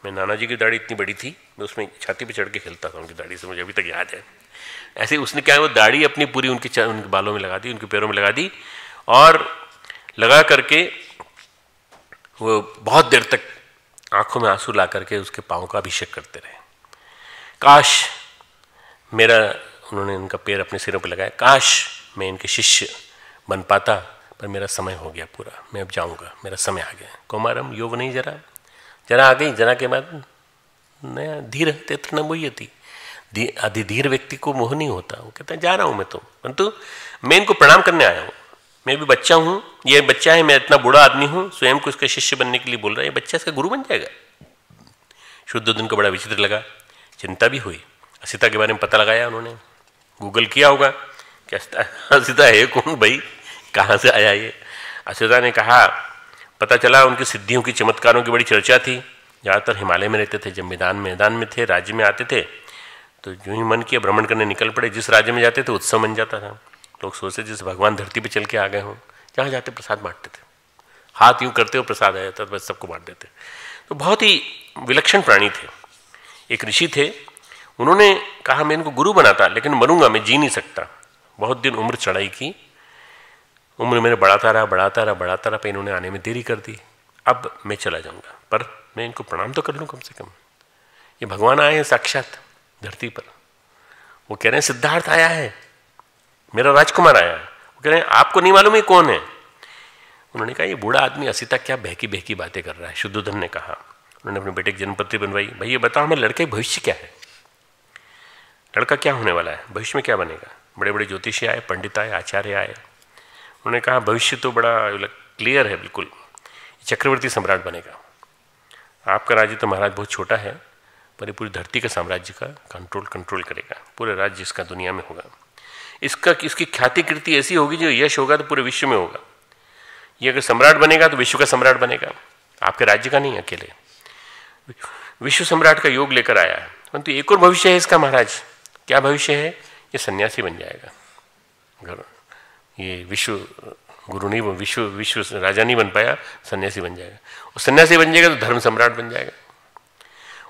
मैं नाना जी की दाढ़ी इतनी बड़ी थी, मैं उसमें छाती पे चढ़ के खेलता था उनकी दाढ़ी से, मुझे अभी तक याद है। ऐसे उसने क्या है, वो दाढ़ी अपनी पूरी उनके बालों में लगा दी, उनके पैरों में लगा दी, और लगा करके वो बहुत देर तक आंखों में आंसू ला करके उसके पाँव का अभिषेक करते रहे। काश मेरा, उन्होंने उनका पैर अपने सिरों पर लगाया, काश मैं इनके शिष्य बन पाता, पर मेरा समय हो गया पूरा, मैं अब जाऊंगा, मेरा समय आ गया। कौमारम यौव नहीं, जरा आ गई, जरा के बाद नया धीर तेत्र न मोहयति, अधिधीर व्यक्ति को मोह नहीं होता। वो कहता है जा रहा हूँ मैं तो, परंतु मैं इनको प्रणाम करने आया हूँ, मैं भी बच्चा हूँ, ये बच्चा है, मैं इतना बूढ़ा आदमी हूँ, स्वयं को इसका शिष्य बनने के लिए बोल रहा है, ये बच्चा इसका गुरु बन जाएगा। शुद्धोधन को बड़ा विचित्र लगा, चिंता भी हुई। असिता के बारे में पता लगाया उन्होंने, गूगल किया होगा कि असिता है कौन भाई, कहाँ से आया ये। असिता ने कहा, पता चला उनकी सिद्धियों की, चमत्कारों की बड़ी चर्चा थी, ज़्यादातर हिमालय में रहते थे। जब मैदान में थे, राज्य में आते थे, तो जो ही मन किया भ्रमण करने निकल पड़े। जिस राज्य में जाते थे उत्सव बन जाता था, लोग सोचते जैसे भगवान धरती पे चल के आ गए हों। जहाँ जाते प्रसाद बांटते थे, हाथ यूँ करते हो प्रसाद आ जाता, बस सबको बांट देते। तो बहुत ही विलक्षण प्राणी थे। एक ऋषि थे, उन्होंने कहा मैं इनको गुरु बनाता, लेकिन मरूंगा मैं, जी नहीं सकता। बहुत दिन उम्र चढ़ाई की, उम्र मैंने बढ़ाता रहा, पर इन्होंने आने में देरी कर दी। अब मैं चला जाऊंगा, पर मैं इनको प्रणाम तो कर लूँ कम से कम। ये भगवान आए हैं साक्षात धरती पर, वो कह रहे हैं सिद्धार्थ आया है, मेरा राजकुमार आया है। वो कह रहे हैं आपको नहीं मालूम ये कौन है। उन्होंने कहा ये बूढ़ा आदमी असिता क्या बहकी बातें कर रहा है। शुद्धोधन ने कहा, उन्होंने अपने बेटे की जन्मपत्री बनवाई, भाई ये बताओ हमारे लड़के का भविष्य क्या है, लड़का क्या होने वाला है, भविष्य में क्या बनेगा। बड़े बड़े ज्योतिषी आए, पंडित आए, आचार्य आए। उन्होंने कहा भविष्य तो बड़ा क्लियर है, बिल्कुल चक्रवर्ती सम्राट बनेगा। आपका राज्य तो महाराज बहुत छोटा है, पर ये पूरी धरती का साम्राज्य का कंट्रोल करेगा, पूरे राज्य इसका दुनिया में होगा। इसकी ख्याति कीर्ति ऐसी होगी, जो यश होगा तो पूरे विश्व में होगा। ये अगर सम्राट बनेगा तो विश्व का सम्राट बनेगा, आपके राज्य का नहीं, अकेले विश्व सम्राट का योग लेकर आया है। परंतु एक और भविष्य है इसका महाराज। क्या भविष्य है? ये सन्यासी बन जाएगा। ये विश्व गुरु नहीं, विश्व राजा नहीं बन पाया, सन्यासी बन जाएगा। और सन्यासी बन जाएगा तो धर्म सम्राट बन जाएगा।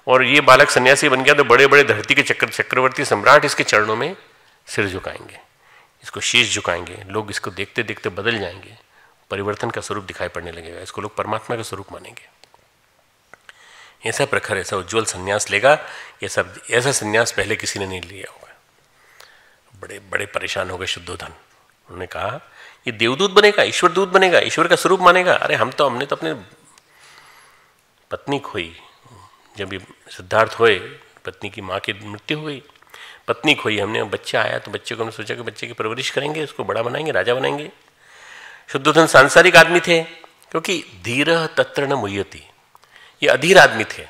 और ये बालक सन्यासी बन गया तो बड़े बड़े धरती के चक्रवर्ती सम्राट इसके चरणों में सिर झुकाएंगे, इसको शीश झुकाएंगे। लोग इसको देखते देखते बदल जाएंगे, परिवर्तन का स्वरूप दिखाई पड़ने लगेगा, इसको लोग परमात्मा का स्वरूप मानेंगे। ऐसा प्रखर, ऐसा उज्ज्वल संन्यास लेगा, ये सब ऐसा संन्यास पहले किसी ने नहीं लिया होगा। बड़े बड़े परेशान हो गए शुद्धोधन। उन्होंने कहा ये देवदूत बनेगा, ईश्वर दूत बनेगा, ईश्वर का स्वरूप मानेगा। अरे हमने तो अपने पत्नी खोई, जब ये सिद्धार्थ हुए पत्नी की माँ की मृत्यु हो गई, पत्नी खोई हमने। बच्चा आया तो बच्चे को हमने सोचा कि बच्चे की परवरिश करेंगे, उसको बड़ा बनाएंगे, राजा बनाएंगे। शुद्धोधन सांसारिक आदमी थे, क्योंकि धीर तत्र न मुह्यति, ये अधीर आदमी थे,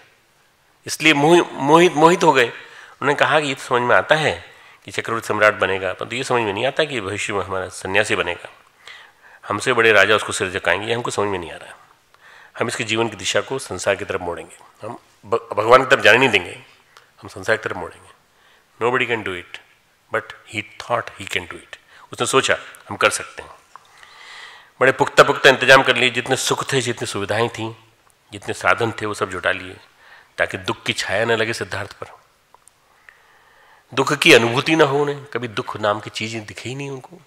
इसलिए मोहित हो गए। उन्होंने कहा कि ये तो समझ में आता है कि चक्रवर्ती सम्राट बनेगा, परंतु ये समझ में नहीं आता कि भविष्य में हमारा सन्यासी बनेगा, हमसे बड़े राजा उसको सिर झुकाएंगे, ये हमको समझ में नहीं आ रहा। हम इसके जीवन की दिशा को संसार की तरफ मोड़ेंगे, हम भगवान की तरफ जाने नहीं देंगे, हम संसार की तरफ मोड़ेंगे। Nobody can do it, but he thought he can do it. उसने सोचा हम कर सकते हैं। बड़े पुख्ता इंतजाम कर लिए, जितने सुख थे, जितनी सुविधाएं थीं, जितने साधन थे वो सब जुटा लिए ताकि दुख की छाया न लगे सिद्धार्थ पर, दुख की अनुभूति ना हो उन्हें, कभी दुख नाम की चीजें दिखे ही नहीं उनको।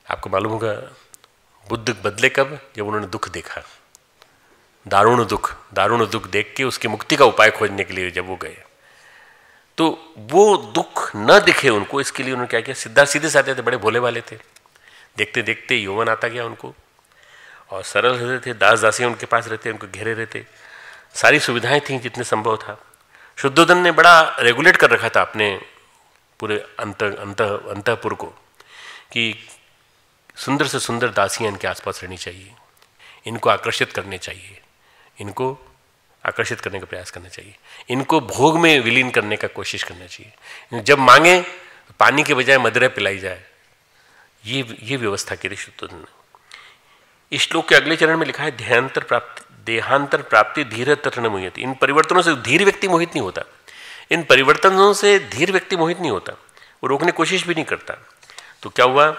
आपको मालूम होगा बुद्ध बदले कब, जब उन्होंने दुख देखा, दारुण दुख देख के उसकी मुक्ति का उपाय खोजने के लिए जब वो गए, तो वो दुख न दिखे उनको, इसके लिए उन्होंने क्या किया, सिद्धार्थ सीधे साधे थे, बड़े भोले वाले थे, देखते देखते यौवन आता गया उनको, और सरल रहते थे, दास दासी उनके पास रहते, उनको घेरे रहते, सारी सुविधाएं थी जितने संभव था। शुद्धोधन ने बड़ा रेगुलेट कर रखा था अपने पूरे अंतःपुर को कि सुंदर से सुंदर दासियां इनके आसपास रहनी चाहिए, इनको आकर्षित करने चाहिए, इनको आकर्षित करने का प्रयास करना चाहिए, इनको भोग में विलीन करने का कोशिश करना चाहिए, जब मांगे पानी के बजाय मदिरा पिलाई जाए, ये व्यवस्था की शुद्धोधन ने। इस श्लोक के अगले चरण में लिखा है देहांतर प्राप्ति धीर तत्र न मोहित। इन परिवर्तनों से धीर व्यक्ति मोहित नहीं होता, इन परिवर्तनों से धीर व्यक्ति मोहित नहीं होता, वो रोकने की कोशिश भी नहीं करता। तो क्या हुआ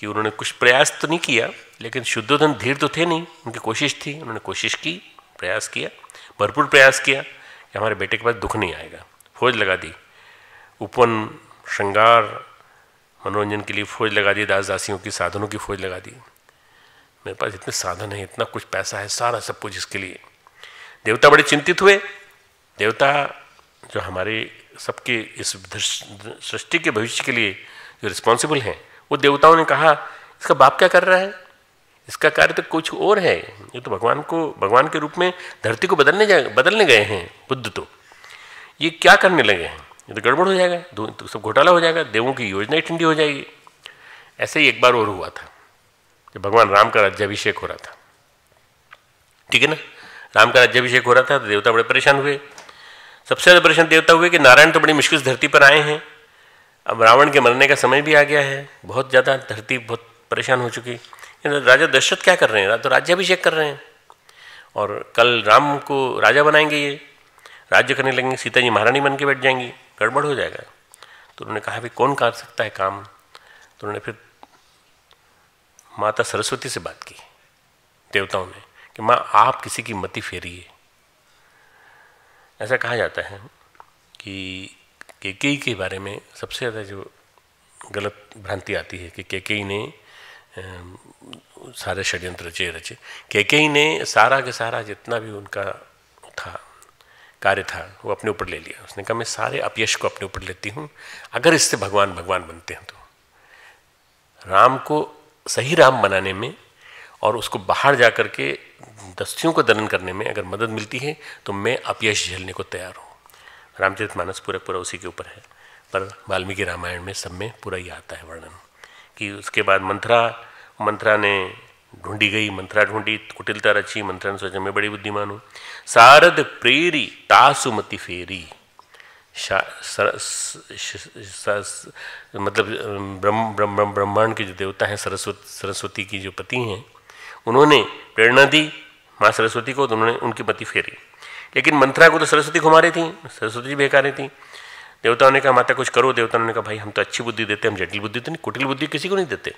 कि उन्होंने कुछ प्रयास तो नहीं किया, लेकिन शुद्धोधन धीर तो थे नहीं, उनकी कोशिश थी, उन्होंने कोशिश की, प्रयास किया, भरपूर प्रयास किया कि हमारे बेटे के पास दुख नहीं आएगा। फौज लगा दी, उपवन श्रृंगार मनोरंजन के लिए फौज लगा दी, दास दासियों की साधनों की फौज लगा दी, मेरे पास इतने साधन है, इतना कुछ पैसा है, सारा सब कुछ इसके लिए। देवता बड़े चिंतित हुए, देवता जो हमारे सबके इस सृष्टि के भविष्य के लिए जो रिस्पॉन्सिबल हैं, वो देवताओं ने कहा इसका बाप क्या कर रहा है, इसका कार्य तो कुछ और है, ये तो भगवान के रूप में धरती को बदलने गए हैं बुद्ध, तो ये क्या करने लगे हैं, ये तो गड़बड़ हो जाएगा, तो सब घोटाला हो जाएगा, देवों की योजना ही ठंडी हो जाएगी। ऐसे ही एक बार और हुआ था जब भगवान राम का राज्याभिषेक हो रहा था, ठीक है ना, राम का राज्याभिषेक हो रहा था, तो देवता बड़े परेशान हुए। सबसे ज़्यादा परेशान देवता हुए कि नारायण तो बड़ी मुश्किल से धरती पर आए हैं, अब रावण के मरने का समय भी आ गया है, बहुत ज़्यादा धरती बहुत परेशान हो चुकी। राजा दशरथ क्या कर रहे हैं, तो राज्याभिषेक कर रहे हैं, और कल राम को राजा बनाएंगे, ये राज्य करने लगेंगे, सीता जी महारानी बन के बैठ जाएंगी, गड़बड़ हो जाएगा। तो उन्होंने कहा भाई कौन कर सकता है काम, तो उन्होंने फिर माता सरस्वती से बात की देवताओं ने कि माँ आप किसी की मति फेरिए। ऐसा कहा जाता है कि कैकेयी के बारे में सबसे ज़्यादा जो गलत भ्रांति आती है कि कैकेयी ने सारे षड्यंत्र रचे। कैकेयी ने सारा के सारा जितना भी उनका था कार्य था वो अपने ऊपर ले लिया। उसने कहा मैं सारे अपयश को अपने ऊपर लेती हूँ, अगर इससे भगवान बनते हैं तो राम को सही राम बनाने में और उसको बाहर जा कर के दस्युओं को दलन करने में अगर मदद मिलती है तो मैं अपयश झेलने को तैयार हूँ। रामचरितमानस पूरा उसी के ऊपर है, पर वाल्मीकि रामायण में सब में पूरा ही आता है वर्णन कि उसके बाद मंथरा ने मंथरा ढूंढी, कुटिलता रची, मंथरा ने सोचा मैं बड़ी बुद्धिमान हूँ, सारद प्रेरी तासु मति फेरी, मतलब ब्रह्मांड के जो देवता हैं, सरस्वती की जो पति हैं, उन्होंने प्रेरणा दी माँ सरस्वती को, तो उन्होंने उनकी मति फेरी। लेकिन मंथरा को तो सरस्वती घुमा रही थी, सरस्वती जी बहका रही थी। देवताओं ने कहा माता कुछ करो, देवताओं ने कहा भाई हम तो अच्छी बुद्धि देते हैं, हम जटिल बुद्धि तो नहीं, कुटिल बुद्धि किसी को नहीं देते,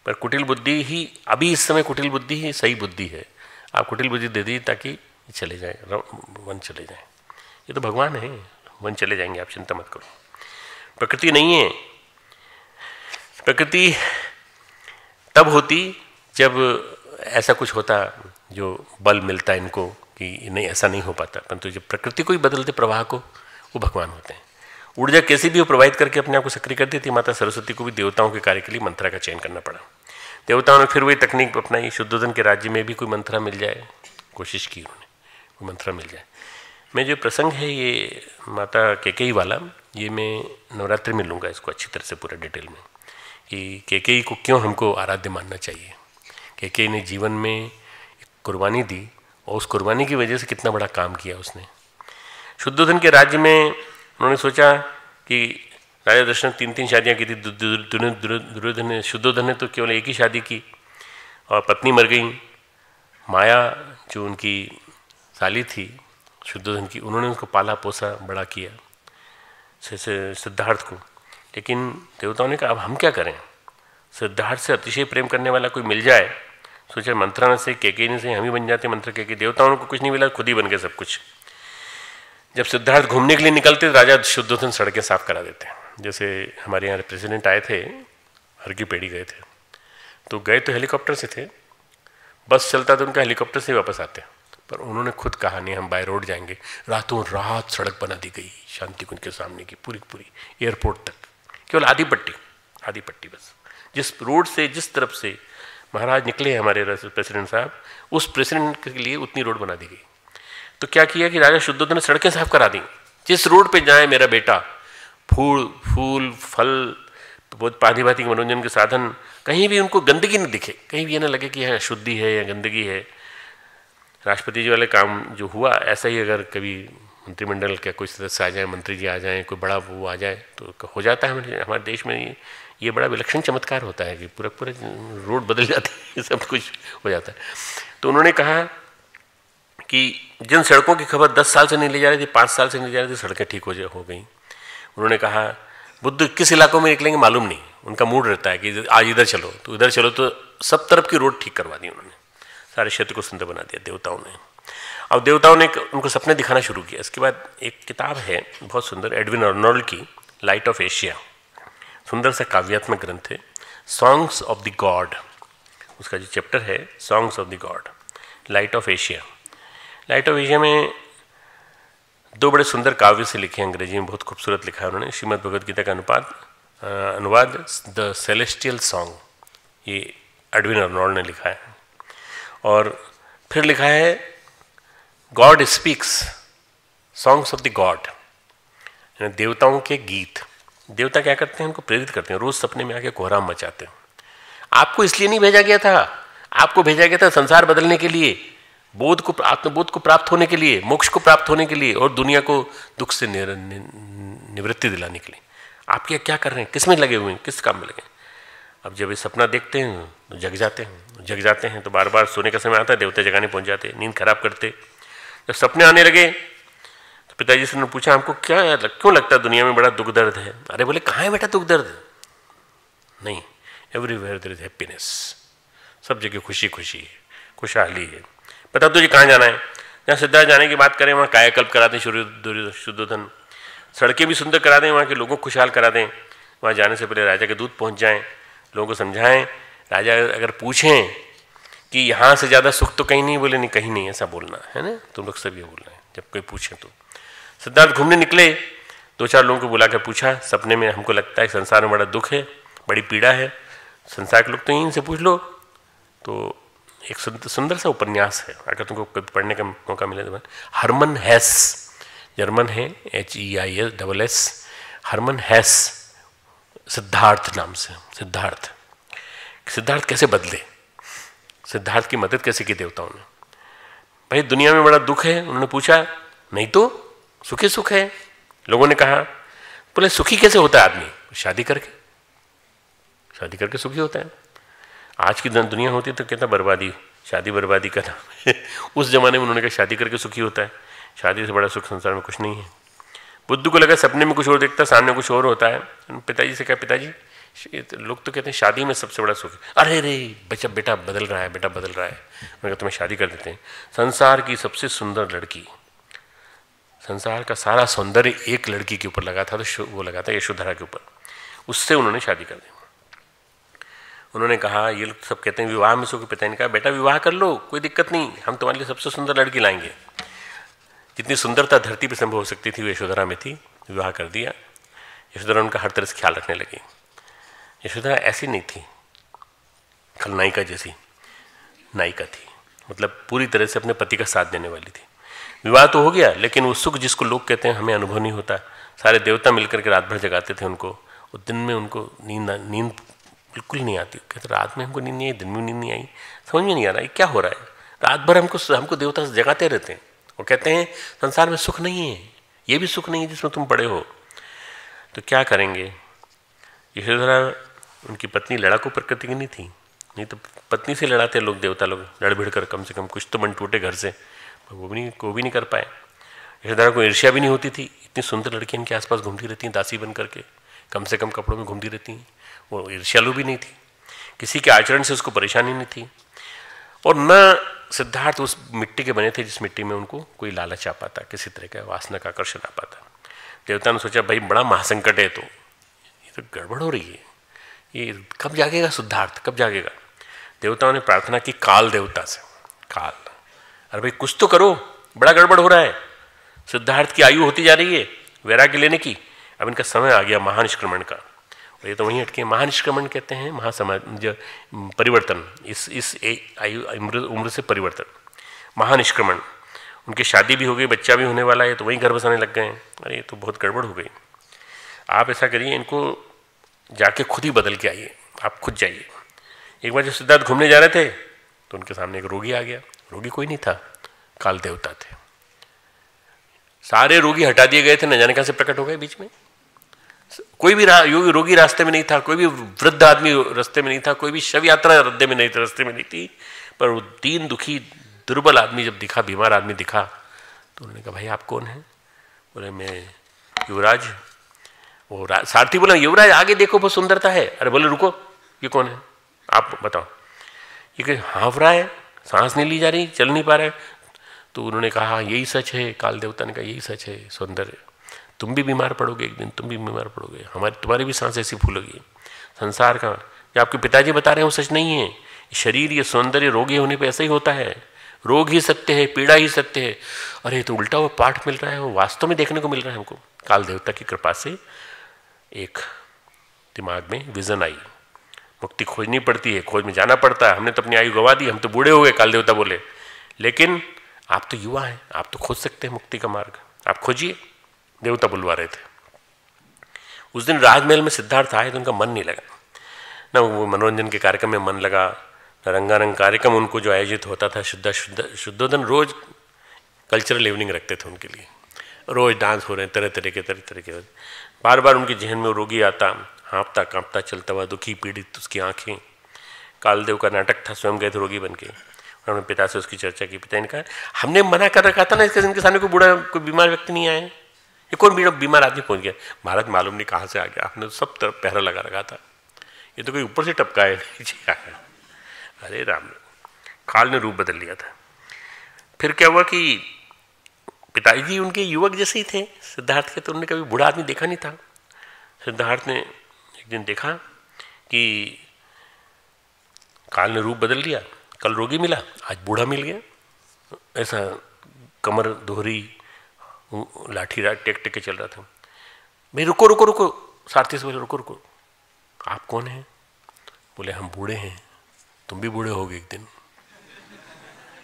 पर कुटिल बुद्धि ही अभी इस समय कुटिल बुद्धि ही सही बुद्धि है, आप कुटिल बुद्धि दे दीजिए ताकि चले जाए, वन चले जाए। ये तो भगवान है, वन चले जाएंगे, आप चिंता मत करो। प्रकृति नहीं है, प्रकृति तब होती जब ऐसा कुछ होता जो बल मिलता इनको कि नहीं ऐसा नहीं हो पाता, परंतु जब प्रकृति को ही बदलते प्रवाह को, वो भगवान होते हैं। ऊर्जा कैसी भी वो प्रवाहित करके अपने आप को सक्रिय कर देती। माता सरस्वती को भी देवताओं के कार्य के लिए मंथरा का चयन करना पड़ा। देवताओं ने फिर वही तकनीक अपनाई, शुद्धोधन के राज्य में भी कोई मंथरा मिल जाए, कोशिश की उन्होंने, कोई मंथरा मिल जाए। मैं जो प्रसंग है ये माता कैकेयी वाला, ये मैं नवरात्रि में लूँगा इसको अच्छी तरह से पूरा डिटेल में, कि कैकेयी को क्यों हमको आराध्य मानना चाहिए। कैकेयी ने जीवन में कुर्बानी दी और उस कुर्बानी की वजह से कितना बड़ा काम किया उसने। शुद्धोधन के राज्य में उन्होंने सोचा कि राजा दशरथ 3 शादियाँ की थी, दुर्योधन ने, शुद्धोधन ने तो केवल एक ही शादी की और पत्नी मर गई। माया जो उनकी साली थी शुद्धोधन की, उन्होंने उसको पाला पोसा बड़ा किया सिद्धार्थ को। लेकिन देवताओं ने कहा अब हम क्या करें, सिद्धार्थ से अतिशय प्रेम करने वाला कोई मिल जाए सोचा मंत्रणा से केके से हम ही बन जाते मंत्र केके। देवताओं को कुछ नहीं मिला, खुद ही बन गए सब कुछ। जब सिद्धार्थ घूमने के लिए निकलते तो राजा शुद्धोधन सड़कें साफ करा देते हैं। जैसे हमारे यहाँ प्रेसिडेंट आए थे, हर की पेड़ी गए थे, तो गए तो हेलीकॉप्टर से थे, बस चलता तो उनका हेलीकॉप्टर से वापस आते, पर उन्होंने खुद कहा नहीं हम बाय रोड जाएंगे। रातों रात सड़क बना दी गई शांति कुंज के सामने की, पूरी पूरी एयरपोर्ट तक, केवल आधी पट्टी बस। जिस रोड से जिस तरफ से महाराज निकले हमारे प्रेसिडेंट साहब, उस प्रेसिडेंट के लिए उतनी रोड बना दी गई। तो क्या किया कि राजा शुद्धोधन ने सड़कें साफ करा दी। जिस रोड पे जाए मेरा बेटा, फूल फल, बहुत भांति भांति के मनोरंजन के साधन, कहीं भी उनको गंदगी नहीं दिखे, कहीं भी ये ना लगे कि यहाँ शुद्धि है या गंदगी है। राष्ट्रपति जी वाले काम जो हुआ, ऐसा ही अगर कभी मंत्रिमंडल का कोई सदस्य आ जाए, मंत्री जी आ जाए, कोई बड़ा वो आ जाए तो हो जाता है। हमारे देश में ये बड़ा विलक्षण चमत्कार होता है कि पूरा रोड बदल जाती है, सब कुछ हो जाता है। तो उन्होंने कहा कि जिन सड़कों की खबर 10 साल से नहीं ले जा रही थी, 5 साल से नहीं जा रही थी, सड़कें ठीक हो गई। उन्होंने कहा बुद्ध किस इलाकों में निकलेंगे मालूम नहीं, उनका मूड रहता है कि आज इधर चलो तो इधर चलो, तो सब तरफ की रोड ठीक करवा दी उन्होंने, सारे क्षेत्र को सुंदर बना दिया देवताओं ने। अब देवताओं ने उनको सपने दिखाना शुरू किया। इसके बाद एक किताब है बहुत सुंदर, एडविन अर्नोल्ड की, लाइट ऑफ एशिया, सुंदर सा काव्यात्मक ग्रंथ है, सॉन्ग्स ऑफ द गॉड। उसका जो चैप्टर है songs of the God, light of Asia. Light of Asia में 2 बड़े सुंदर काव्य से लिखे, अंग्रेजी में बहुत खूबसूरत लिखा है उन्होंने। श्रीमद् भगवद गीता का अनुवाद द सेलेस्टियल सॉन्ग, ये एडविन अर्नोल्ड ने लिखा है। और फिर लिखा है God speaks, songs of the God, देवताओं के गीत। देवता क्या करते हैं, उनको प्रेरित करते हैं, रोज सपने में आके कोहराम मचाते हैं। आपको इसलिए नहीं भेजा गया था, आपको भेजा गया था संसार बदलने के लिए, आत्मबोध को प्राप्त होने के लिए, मोक्ष को प्राप्त होने के लिए, और दुनिया को दुख से निवृत्ति दिलाने के लिए। आप क्या कर रहे हैं, किस में लगे हुए हैं, किस काम में लगे? अब जब ये सपना देखते हैं तो जग जाते हैं तो बार बार सोने का समय आता है, देवता जगाने पहुंच जाते, नींद खराब करते। जब सपने आने लगे तो पिताजी से उन्होंने पूछा हमको क्यों लगता है दुनिया में बड़ा दुख दर्द है? अरे बोले कहाँ है बेटा दुख दर्द? नहीं, एवरीवेयर देयर इज हैप्पीनेस, सब जगह खुशी है, खुशहाली है। पता तुझे कहाँ जाना है? जहाँ सिद्धार्थ जाने की बात करें वहाँ कायाकल्प करा दें शुद्धोधन, सड़कें भी सुंदर करा दें, वहाँ के लोगों को खुशहाल करा दें। वहाँ जाने से पहले राजा के दूत पहुँच जाएं, लोगों को समझाएं। राजा अगर पूछें कि यहाँ से ज़्यादा सुख तो कहीं नहीं, बोले नहीं कहीं नहीं, ऐसा बोलना है ना, तुम लोग सब ये बोलना है जब कोई पूछे तो। सिद्धार्थ घूमने निकले, 2-4 लोगों को बुला कर पूछा सपने में, हमको लगता है संसार में बड़ा दुख है, बड़ी पीड़ा है, संसार के लोग तो इनसे पूछ लो। तो एक सुंदर सा उपन्यास है, अगर तुमको कभी पढ़ने का मौका मिले तो, हरमन हेस, जर्मन है, HEIS, हरमन हेस, सिद्धार्थ नाम से। सिद्धार्थ कैसे बदले, सिद्धार्थ की मदद कैसे की देवताओं ने। भाई दुनिया में बड़ा दुख है, उन्होंने पूछा, नहीं तो सुखी सुख है। लोगों ने कहा, बोले सुखी कैसे होता है आदमी? शादी करके सुखी होता है। आज की दुनिया होती तो कहता बर्बादी, शादी बर्बादी का नाम है। उस जमाने में उन्होंने कहा शादी करके सुखी होता है, शादी से बड़ा सुख संसार में कुछ नहीं है। बुद्ध को लगा सपने में कुछ और देखता, सामने कुछ और होता है। पिताजी से कहा, पिताजी लोग तो कहते हैं शादी में सबसे बड़ा सुख है। अरे बेटा बदल रहा है, उन्होंने कहा तुम्हें शादी कर देते हैं। संसार की सबसे सुंदर लड़की, संसार का सारा सौंदर्य एक लड़की के ऊपर लगा था, तो वो लगा था यशोधरा के ऊपर, उससे उन्होंने शादी कर दी। उन्होंने कहा, ये लोग सब कहते हैं विवाह में सुख, पिता ने कहा बेटा विवाह कर लो, कोई दिक्कत नहीं, हम तुम्हारे लिए सबसे सुंदर लड़की लाएंगे। जितनी सुंदरता धरती पर संभव हो सकती थी वो यशोधरा में थी, विवाह कर दिया। यशोधरा उनका हर तरह से ख्याल रखने लगी। यशोधरा ऐसी नहीं थी खलनायिका जैसी, नायिका थी, मतलब पूरी तरह से अपने पति का साथ देने वाली थी। विवाह तो हो गया, लेकिन वो सुख जिसको लोग कहते हैं हमें अनुभव नहीं होता, सारे देवता मिलकर के रात भर जगाते थे उनको, और दिन में उनको नींद बिल्कुल नहीं आती। कहते रात में हमको नींद नहीं आई, दिन में नींद नहीं आई, समझ में नहीं आ रहा है क्या हो रहा है। रात भर हमको देवता जगाते रहते हैं और कहते हैं संसार में सुख नहीं है, ये भी सुख नहीं है जिसमें तुम पड़े हो। तो क्या करेंगे? यशोधरा उनकी पत्नी लड़ाकू प्रकृति की नहीं थी, नहीं तो पत्नी से लड़ाते लोग, देवता लोग लड़ भिड़ कर कम से कम कुछ तो मन टूटे घर से, वो भी नहीं कर पाए। यशोधरा को ईर्ष्या भी नहीं होती थी, इतनी सुंदर लड़की इनके आसपास घूमती रहती हैं दासी बन करके, कम से कम कपड़ों में घूमती रहती हैं। वो ईर्ष्यालु भी नहीं थी, किसी के आचरण से उसको परेशानी नहीं थी। और न सिद्धार्थ उस मिट्टी के बने थे जिस मिट्टी में उनको कोई लालच आ पाता, किसी तरह का वासना का आकर्षण आ पाता। देवता ने सोचा भाई बड़ा महासंकट है, तो ये तो गड़बड़ हो रही है, ये कब जागेगा सिद्धार्थ, कब जागेगा। देवताओं ने प्रार्थना की काल देवता से, काल अरे भाई कुछ तो करो, बड़ा गड़बड़ हो रहा है, सिद्धार्थ की आयु होती जा रही है वैराग्य लेने की, अब इनका समय आ गया महानिष्क्रमण का। और ये तो वहीं अटके, महानिष्क्रमण कहते हैं महासमाज परिवर्तन, इस आयु उम्र से परिवर्तन, महानिष्क्रमण। उनकी शादी भी हो गई, बच्चा भी होने वाला है, तो वहीं घर बसाने लग गए। अरे ये तो बहुत गड़बड़ हो गई। आप ऐसा करिए, इनको जाके खुद ही बदल के आइए, आप खुद जाइए। एक बार जब सिद्धार्थ घूमने जा रहे थे तो उनके सामने एक रोगी आ गया। रोगी कोई नहीं था, काल देवता थे। सारे रोगी हटा दिए गए थे, न जाने कहां से प्रकट हो गए बीच में। कोई भी रोगी रास्ते में नहीं था, कोई भी वृद्ध आदमी रास्ते में नहीं था, कोई भी शव यात्रा रास्ते में नहीं थी। पर वो दीन दुखी दुर्बल आदमी जब दिखा, बीमार आदमी दिखा, तो उन्होंने कहा भाई आप कौन हैं? बोले मैं युवराज। वो सारथी बोला युवराज आगे देखो बहुत सुंदरता है। अरे बोले रुको, ये कौन है आप बताओ। ये कि हाँफ रहा है, सांस नहीं ली जा रही, चल नहीं पा रहा है। तो उन्होंने कहा यही सच है। काल देवता ने कहा यही सच है, सौंदर्य, तुम भी बीमार पड़ोगे एक दिन, तुम भी बीमार पड़ोगे, तुम्हारी भी सांस ऐसी फूलेगी। संसार का जो आपके पिताजी बता रहे हैं वो सच नहीं है। शरीर ये सौंदर्य रोगी होने पे ऐसा ही होता है, रोग ही सत्य है, पीड़ा ही सत्य है। अरे तो उल्टा हुआ पाठ मिल रहा है, वो वास्तव में देखने को मिल रहा है हमको। काल देवता की कृपा से एक दिमाग में विजन आई, मुक्ति खोजनी पड़ती है, खोज में जाना पड़ता है। हमने तो अपनी आयु गंवा दी, हम तो बूढ़े हो गए। काल देवता बोले लेकिन आप तो युवा हैं, आप तो खोज सकते हैं मुक्ति का मार्ग, आप खोजिए। देवता बुलवा रहे थे। उस दिन राजमहल में सिद्धार्थ आए तो उनका मन नहीं लगा, ना वो मनोरंजन के कार्यक्रम में मन लगा, न रंगारंग कार्यक्रम उनको जो आयोजित होता था। शुद्धोधन रोज कल्चरल इवनिंग रखते थे उनके लिए, रोज डांस हो रहे हैं तरह तरह के। बार बार उनके जहन में रोगी आता, हाँपता कांपता चलता हुआ, दुखी पीड़ित, उसकी आंखें। कालदेव का नाटक था, स्वयं गए थे रोगी बन के। उन्होंने पिता से उसकी चर्चा की। पिता ने कहा हमने मना कर रखा था ना, इनके सामने कोई बूढ़ा कोई बीमार व्यक्ति नहीं आया, ये कौन बीमार आदमी पहुंच गया। महाराज मालूम नहीं कहाँ से आ गया, आपने तो सब तरफ पहरा लगा रखा था, ये तो कोई ऊपर से टपका है नीचे आया। अरे राम, काल ने रूप बदल लिया था। फिर क्या हुआ कि पिताजी उनके युवक जैसे ही थे सिद्धार्थ के, तो उन्होंने कभी बूढ़ा आदमी देखा नहीं था। सिद्धार्थ ने एक दिन देखा कि काल ने रूप बदल लिया, कल रोगी मिला, आज बूढ़ा मिल गया। ऐसा कमर दोहरी, लाठी टेक टेक के चल रहा था। भाई रुको रुको रुको, सारथी से बोले रुको रुको, आप कौन हैं? बोले हम बूढ़े हैं, तुम भी बूढ़े होगे एक दिन,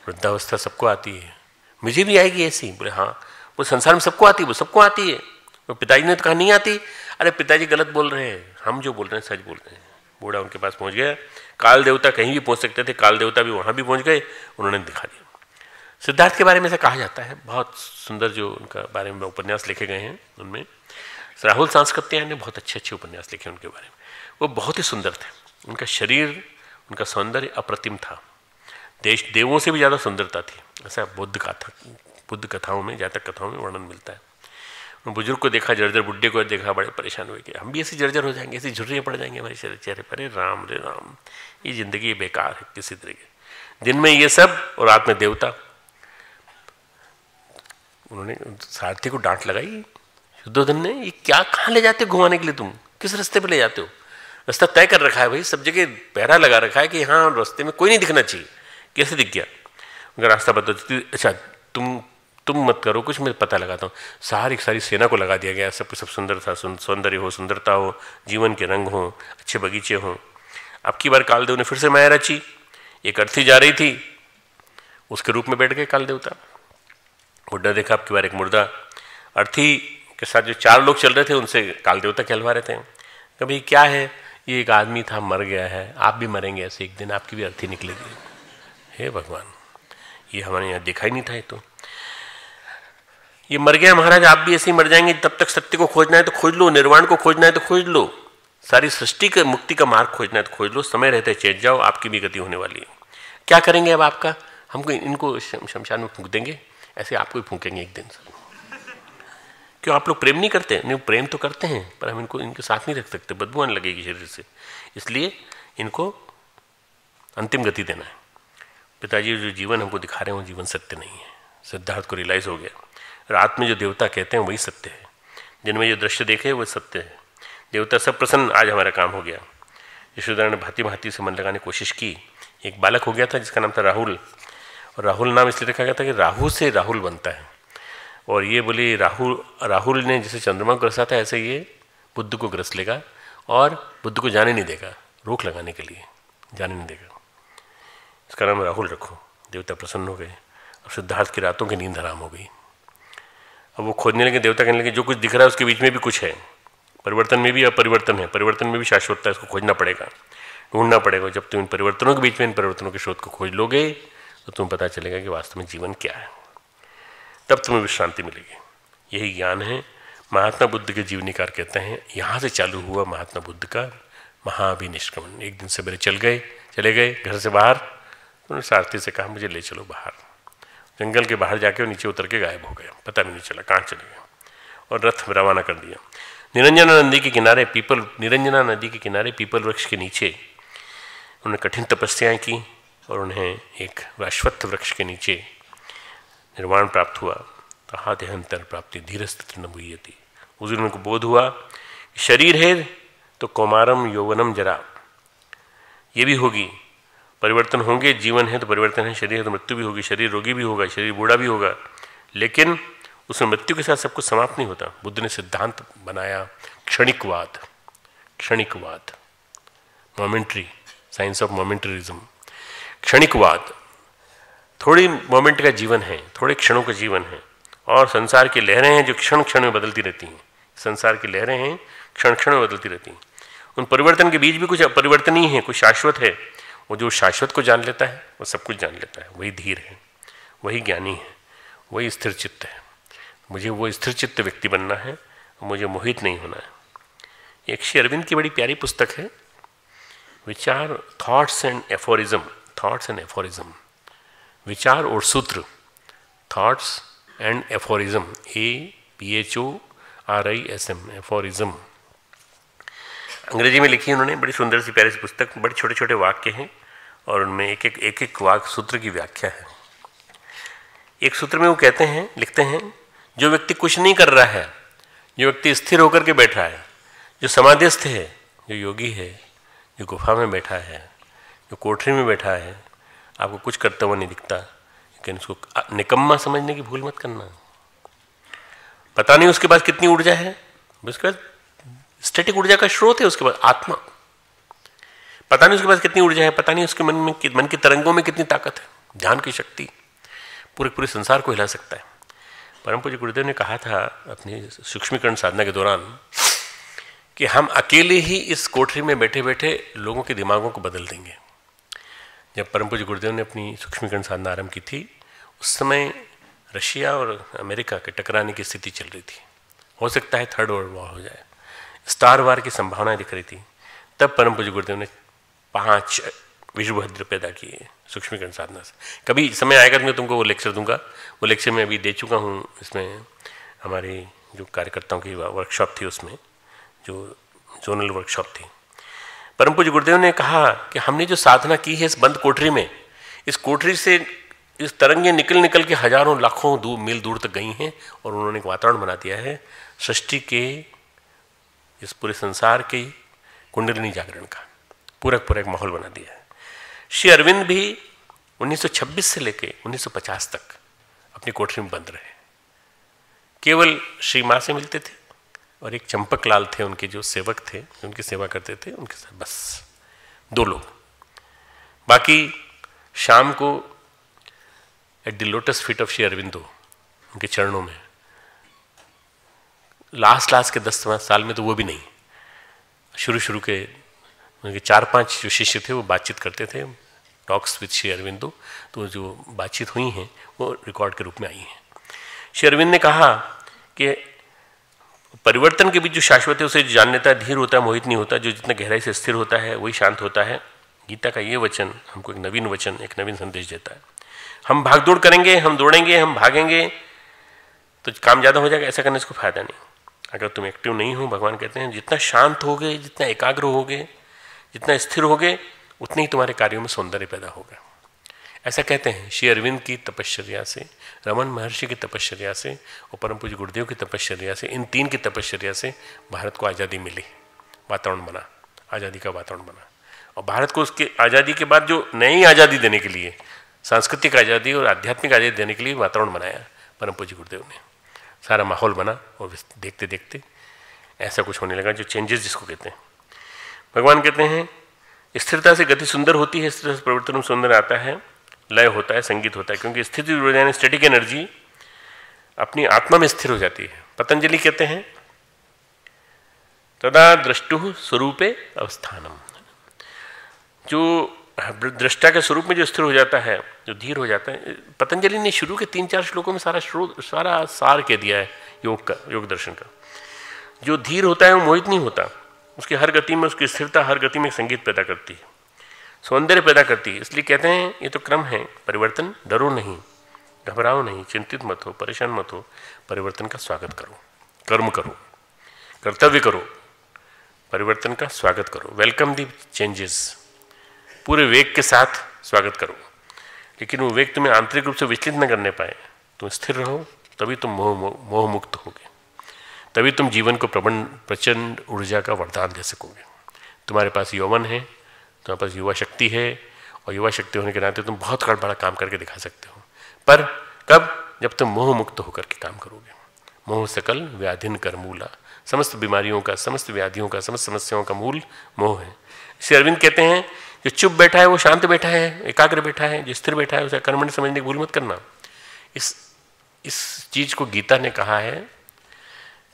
वृद्धावस्था सबको आती है, मुझे भी आएगी ऐसी। बोले हाँ। वो संसार में सबको आती है, वो सबको आती है। वो पिताजी ने तो कहा नहीं आती। अरे पिताजी गलत बोल रहे हैं, हम जो बोल रहे हैं सच बोल रहे हैं। बूढ़ा उनके पास पहुंच गया। काल देवता कहीं भी पहुंच सकते थे, काल देवता भी वहां भी पहुंच गए, उन्होंने दिखा दिया। सिद्धार्थ के बारे में ऐसा कहा जाता है, बहुत सुंदर जो उनका बारे में उपन्यास लिखे गए हैं, उनमें राहुल सांस्कृत्यायन ने बहुत अच्छे अच्छे उपन्यास लिखे उनके बारे में। वो बहुत ही सुंदर थे, उनका शरीर, उनका सौंदर्य अप्रतिम था, देवों से भी ज़्यादा सुंदरता थी। ऐसा बुद्ध कथाओं में, जातक कथाओं में वर्णन मिलता है। बुजुर्ग को देखा, जर्जर बुढ़े को देखा, बड़े परेशान हुए कि हम भी ऐसे जर्जर हो जाएंगे, ऐसी झुर्रियाँ पड़ जाएंगे हमारे चेहरे पर। रे राम, ये जिंदगी बेकार है किसी तरह के। दिन में ये सब और रात में देवता। उन्होंने सारथी को डांट लगाई शुद्धोधन ने, ये क्या कहाँ ले जाते हो घुमाने के लिए, तुम किस रास्ते पे ले जाते हो? रास्ता तय कर रखा है भाई, सब जगह पहरा लगा रखा है कि हाँ रास्ते में कोई नहीं दिखना चाहिए। कैसे दिख गया? उनका रास्ता बता, अच्छा तुम मत करो कुछ, मैं पता लगाता हूँ। सारी सेना को लगा दिया गया। सब सुंदर था, सौंदर्य हो, सुंदरता हो, जीवन के रंग हो, अच्छे बगीचे हों। अब की बार कालदेव ने फिर से माया रची। एक अर्थी जा रही थी, उसके रूप में बैठ गए काल देवता। बुढ़ा देखा, अब की बार एक मुर्दा। अर्थी के साथ जो 4 लोग चल रहे थे, उनसे काल देवता कहलवा रहे थे, कभी क्या है, ये एक आदमी था मर गया है, आप भी मरेंगे ऐसे एक दिन, आपकी भी अर्थी निकलेगी। हे भगवान, ये हमारे यहाँ देखा ही नहीं था। ये तो ये मर गया महाराज, आप भी ऐसे ही मर जाएंगे। तब तक सत्य को खोजना है तो खोज लो, निर्वाण को खोजना है तो खोज लो, सारी सृष्टि के मुक्ति का मार्ग खोजना है तो खोज लो। समय रहते चेत जाओ, आपकी भी गति होने वाली है। क्या करेंगे अब आपका? हमको इनको शमशान में फूंक देंगे, ऐसे आपको ही फूंकेंगे एक दिन। क्यों आप लोग प्रेम नहीं करते? नहीं, प्रेम तो करते हैं, पर हम इनको इनके साथ नहीं रख सकते, बदबू आने लगेगी शरीर से, इसलिए इनको अंतिम गति देना है। पिताजी जो जीवन हमको दिखा रहे हैं वो जीवन सत्य नहीं है। सिद्धार्थ को रियलाइज हो गया, रात में जो देवता कहते हैं वही सत्य है, दिन में जो दृश्य देखे वो सत्य है। देवता सब प्रसन्न, आज हमारा काम हो गया। यशोधरा ने भांति भांति से मन लगाने की कोशिश की। एक बालक हो गया था जिसका नाम था राहुल, और राहुल नाम इसलिए रखा गया था कि राहु से राहुल बनता है। और ये बोली राहुल ने जैसे चंद्रमा को ग्रसा था ऐसे ये बुद्ध को ग्रस लेगा और बुद्ध को जाने नहीं देगा, रोक लगाने के लिए जाने नहीं देगा। इसका नाम राहुल रखो। देवता प्रसन्न हो गए। अब सिद्धार्थ की रातों की नींद हराम हो गई। अब वो खोजने लगे, देवता कहने लगे जो कुछ दिख रहा है उसके बीच में भी कुछ है, परिवर्तन में भी अपरिवर्तन है, परिवर्तन में भी शाश्वतता है, इसको खोजना पड़ेगा, ढूंढना पड़ेगा। जब तुम इन परिवर्तनों के बीच में इन परिवर्तनों के शोध को खोज लोगे तो तुम्हें पता चलेगा कि वास्तव में जीवन क्या है, तब तुम्हें विश्रांति मिलेगी। यही ज्ञान है। महात्मा बुद्ध के जीवनीकार कहते हैं यहाँ से चालू हुआ महात्मा बुद्ध का महाभिनिष्क्रमण। एक दिन सवेरे चले गए घर से बाहर, उन्होंने सारथी से कहा मुझे ले चलो बाहर। जंगल के बाहर जाके वो नीचे उतर के गायब हो गया, पता भी नहीं चला कहाँ चले गए, और रथ रवाना कर दिया। निरंजना नदी के किनारे पीपल वृक्ष के नीचे उन्होंने कठिन तपस्याएं की और उन्हें एक अश्वत्थ वृक्ष के नीचे निर्वाण प्राप्त हुआ। कहा देहांतर प्राप्ति धीरस्थित न भूयति। उस दिन उनको बोध हुआ शरीर है तो कौमारम यौवनम जरा, ये भी होगी, परिवर्तन होंगे। जीवन है तो परिवर्तन है, शरीर है तो मृत्यु भी होगी, शरीर रोगी भी होगा, शरीर बूढ़ा भी होगा, लेकिन उसमें मृत्यु के साथ सब कुछ समाप्त नहीं होता। बुद्ध ने सिद्धांत बनाया क्षणिकवाद, मोमेंट्री, साइंस ऑफ मोमेंटरिज्म। क्षणिकवाद, थोड़ी मोमेंट का जीवन है, थोड़े क्षणों का जीवन है, और संसार की लहरें हैं जो क्षण क्षण में बदलती रहती हैं। संसार की लहरें हैं क्षण क्षण में बदलती रहती हैं। उन परिवर्तन के बीच भी कुछ अपरिवर्तनीय है, कुछ शाश्वत है। वो जो शाश्वत को जान लेता है वो सब कुछ जान लेता है, वही धीर है, वही ज्ञानी है, वही स्थिर चित्त है। मुझे वो स्थिर चित्त व्यक्ति बनना है, मुझे मोहित नहीं होना है। एक श्री अरविंद की बड़ी प्यारी पुस्तक है विचार, थॉट्स एंड एफोरिज्म, विचार और सूत्र, thoughts and aphorism, APHORISM, aphorism. अंग्रेजी में लिखी उन्होंने, बड़ी सुंदर सी प्यारी सी पुस्तक, बड़े छोटे छोटे वाक्य हैं और उनमें एक एक वाक्य सूत्र की व्याख्या है। एक सूत्र में वो कहते हैं, लिखते हैं, जो व्यक्ति कुछ नहीं कर रहा है, जो व्यक्ति स्थिर होकर के बैठा है, जो समाधिस्थ है, जो योगी है, जो गुफा में बैठा है, जो कोठरी में बैठा है, आपको कुछ करता हुआ नहीं दिखता, लेकिन उसको निकम्मा समझने की भूल मत करना। पता नहीं उसके पास कितनी ऊर्जा है, उसके पास स्टैटिक ऊर्जा का स्रोत है, उसके बाद आत्मा। पता नहीं उसके पास कितनी ऊर्जा है, पता नहीं उसके मन की तरंगों में कितनी ताकत है, ध्यान की शक्ति पूरे संसार को हिला सकता है। परम पूज्य गुरुदेव ने कहा था अपनी सूक्ष्मीकरण साधना के दौरान कि हम अकेले ही इस कोठरी में बैठे बैठे लोगों के दिमागों को बदल देंगे। जब परम पूज्य गुरुदेव ने अपनी सूक्ष्मीकरण साधना आरंभ की थी, उस समय रशिया और अमेरिका के टकराने की स्थिति चल रही थी। हो सकता है थर्ड वर्ल्ड वॉर हो जाए, स्टार वार की संभावनाएं दिख रही थी। तब परम पूज्य गुरुदेव ने 5 विश्वभद्र पैदा किए सूक्ष्मीकरण साधना से। कभी समय आएगा तो मैं तुमको वो लेक्चर दूंगा, वो लेक्चर मैं अभी दे चुका हूँ। इसमें हमारी जो कार्यकर्ताओं की वर्कशॉप थी, उसमें जो जोनल वर्कशॉप थी, परम पूज्य गुरुदेव ने कहा कि हमने जो साधना की है इस बंद कोठरी में, इस कोठरी से इस तरंगें निकल के हजारों लाखों मील दूर तक गई हैं, और उन्होंने एक वातावरण बना दिया है सृष्टि के, इस पूरे संसार के कुंडलिनी जागरण का पूरा एक माहौल बना दिया है। श्री अरविंद भी 1926 से लेके 1950 तक अपनी कोठरी में बंद रहे। केवल श्री माँ से मिलते थे और एक चंपक लाल थे उनके जो सेवक थे, उनकी सेवा करते थे, उनके साथ बस 2 लोग। बाकी शाम को at the lotus feet of Shri Aurobindo, उनके चरणों में, लास्ट के 10 साल में तो वो भी नहीं, शुरू के उनके 4-5 जो शिष्य थे वो बातचीत करते थे, टॉक्स विद श्री अरविंदो। तो जो बातचीत हुई हैं वो रिकॉर्ड के रूप में आई हैं। श्री अरविंद ने कहा कि परिवर्तन के बीच जो शाश्वत है उसे जान लेता है, धीर होता है, मोहित नहीं होता। जो जितना गहराई से स्थिर होता है वही शांत होता है। गीता का ये वचन हमको एक नवीन वचन, एक नवीन संदेश देता है। हम भागदौड़ करेंगे, हम दौड़ेंगे, हम भागेंगे तो काम ज़्यादा हो जाएगा, ऐसा करने से कोई फायदा नहीं। अगर तुम एक्टिव नहीं हो, भगवान कहते हैं जितना शांत होगे, जितना एकाग्र होगे, जितना स्थिर होगे, उतने ही तुम्हारे कार्यों में सौंदर्य पैदा होगा। ऐसा कहते हैं श्री अरविंद की तपश्चर्या से, रमन महर्षि की तपश्चर्या से और परम पूज्य गुरुदेव की तपश्चर्या से, इन तीन की तपश्चर्या से भारत को आज़ादी मिली, वातावरण बना, आज़ादी का वातावरण बना। और भारत को उसके आज़ादी के बाद जो नई आज़ादी देने के लिए, सांस्कृतिक आज़ादी और आध्यात्मिक आज़ादी देने के लिए वातावरण बनाया परम पूज्य गुरुदेव ने, सारा माहौल बना। और देखते देखते ऐसा कुछ होने लगा जो चेंजेस जिसको कहते हैं। भगवान कहते हैं स्थिरता से गति सुंदर होती है, स्थिरता से परिवर्तन सुंदर आता है, लय होता है, संगीत होता है, क्योंकि स्थिति यानी स्टैटिक एनर्जी अपनी आत्मा में स्थिर हो जाती है। पतंजलि कहते हैं तदा द्रष्टु स्वरूपे अवस्थानम, जो दृष्टा के स्वरूप में जो स्थिर हो जाता है, जो धीर हो जाता है। पतंजलि ने शुरू के 3-4 श्लोकों में सारा सार कह दिया है योग का, योग दर्शन का। जो धीर होता है वो मोहित नहीं होता, उसकी हर गति में उसकी स्थिरता हर गति में संगीत पैदा करती है, सौंदर्य पैदा करती है। इसलिए कहते हैं ये तो क्रम है, परिवर्तन डरो नहीं, घबराओ नहीं, चिंतित मत हो, परेशान मत हो, परिवर्तन का स्वागत करो, कर्म करो, कर्तव्य करो, परिवर्तन का स्वागत करो, वेलकम दी चेंजेस, पूरे वेग के साथ स्वागत करो। लेकिन वो वेग तुम्हें आंतरिक रूप से विचलित न करने पाए, तुम स्थिर रहो, तभी तुम मोह मुक्त होगे, तभी तुम जीवन को प्रचंड ऊर्जा का वरदान दे सकोगे। तुम्हारे पास यौवन है, तुम्हारे पास युवा शक्ति है, और युवा शक्ति होने के नाते तुम बहुत बड़ा काम करके दिखा सकते हो। पर कब? जब तुम मोह मुक्त होकर के काम करोगे। मोह सकल व्याधिन कर मूला, समस्त बीमारियों का, समस्त व्याधियों का, समस्त समस्याओं का मूल मोह है। श्री अरविंद कहते हैं जो चुप बैठा है वो शांत बैठा है, एकाग्र बैठा है, जो स्थिर बैठा है उसे कर्मण्य समझने की भूल मत करना। इस चीज को गीता ने कहा है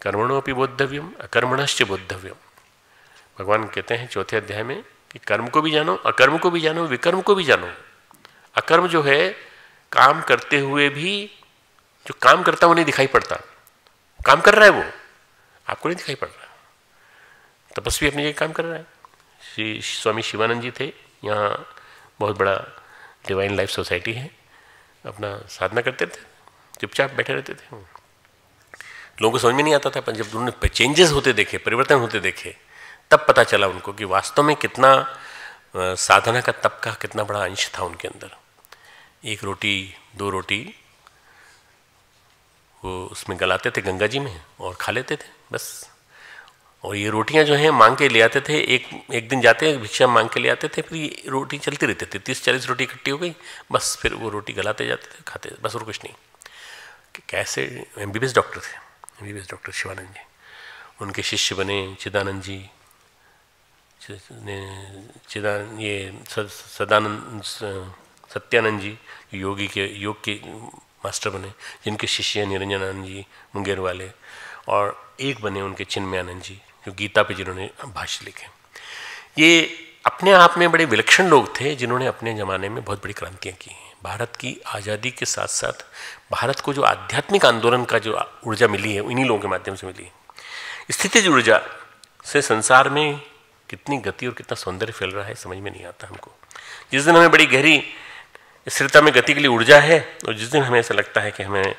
कर्मणोपि बोद्धव्यम अकर्मणश्च बोद्धव्यम। भगवान कहते हैं 4थे अध्याय में कि कर्म को भी जानो, अकर्म को भी जानो, विकर्म को भी जानो। अकर्म जो है काम करते हुए भी, जो काम करता वो नहीं दिखाई पड़ता, काम कर रहा है वो आपको नहीं दिखाई पड़ रहा, तपस्वी अपनी जगह काम कर रहा है। श्री स्वामी शिवानंद जी थे, यहाँ बहुत बड़ा डिवाइन लाइफ सोसाइटी है, अपना साधना करते थे, चुपचाप बैठे रहते थे। लोगों को समझ में नहीं आता था, पर जब उन्होंने चेंजेस होते देखे, परिवर्तन होते देखे, तब पता चला उनको कि वास्तव में कितना साधना का, तप का कितना बड़ा अंश था उनके अंदर। 1 रोटी 2 रोटी वो उसमें गलाते थे गंगा जी में और खा लेते थे बस। और ये रोटियां जो हैं मांग के ले आते थे, एक दिन जाते भिक्षा मांग के ले आते थे, फिर ये रोटी चलती रहती थी, 30-40 रोटी इकट्ठी हो गई बस, फिर वो रोटी गलाते जाते थे, खाते बस, और कुछ नहीं। कैसे MBBS डॉक्टर थे, MBBS डॉक्टर शिवानंद जी। उनके शिष्य बने चिदानंद जी, सत्यानंद जी योग के मास्टर बने, जिनके शिष्य निरंजनानंद जी मुंगेर वाले, और एक बने उनके चिन्मयानंद जी जो गीता पे जिन्होंने भाष्य लिखे। ये अपने आप में बड़े विलक्षण लोग थे जिन्होंने अपने ज़माने में बहुत बड़ी क्रांतियाँ की हैं। भारत की आज़ादी के साथ साथ भारत को जो आध्यात्मिक आंदोलन का जो ऊर्जा मिली है इन्हीं लोगों के माध्यम से मिली है। स्थितिज ऊर्जा से संसार में कितनी गति और कितना सौंदर्य फैल रहा है समझ में नहीं आता हमको। जिस दिन हमें बड़ी गहरी स्थिरता में गति के लिए ऊर्जा है, और जिस दिन हमें ऐसा लगता है कि हमें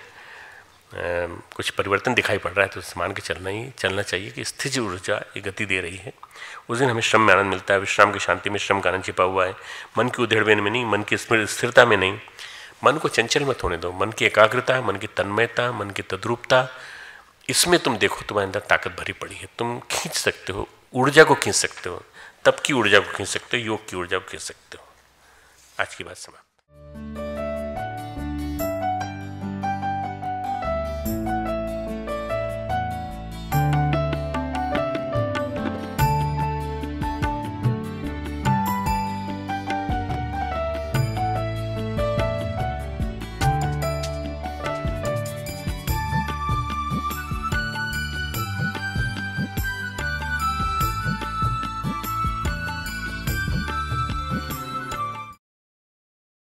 कुछ परिवर्तन दिखाई पड़ रहा है, तो मान के चलना चाहिए कि स्थिर ऊर्जा ये गति दे रही है। उस दिन हमें श्रम में आनंद मिलता है। विश्राम की शांति में श्रम का आनंद छिपा हुआ है, मन की उधेड़बेन में नहीं, मन की स्थिरता में नहीं। मन को चंचल मत होने दो, मन की एकाग्रता, मन की तन्मयता, मन की तद्रूपता, इसमें तुम देखो तुम्हारे अंदर ताकत भरी पड़ी है। तुम खींच सकते हो, ऊर्जा को खींच सकते हो, तप की ऊर्जा को खींच सकते हो, योग की ऊर्जा को खींच सकते हो। आज की बात समाप्त।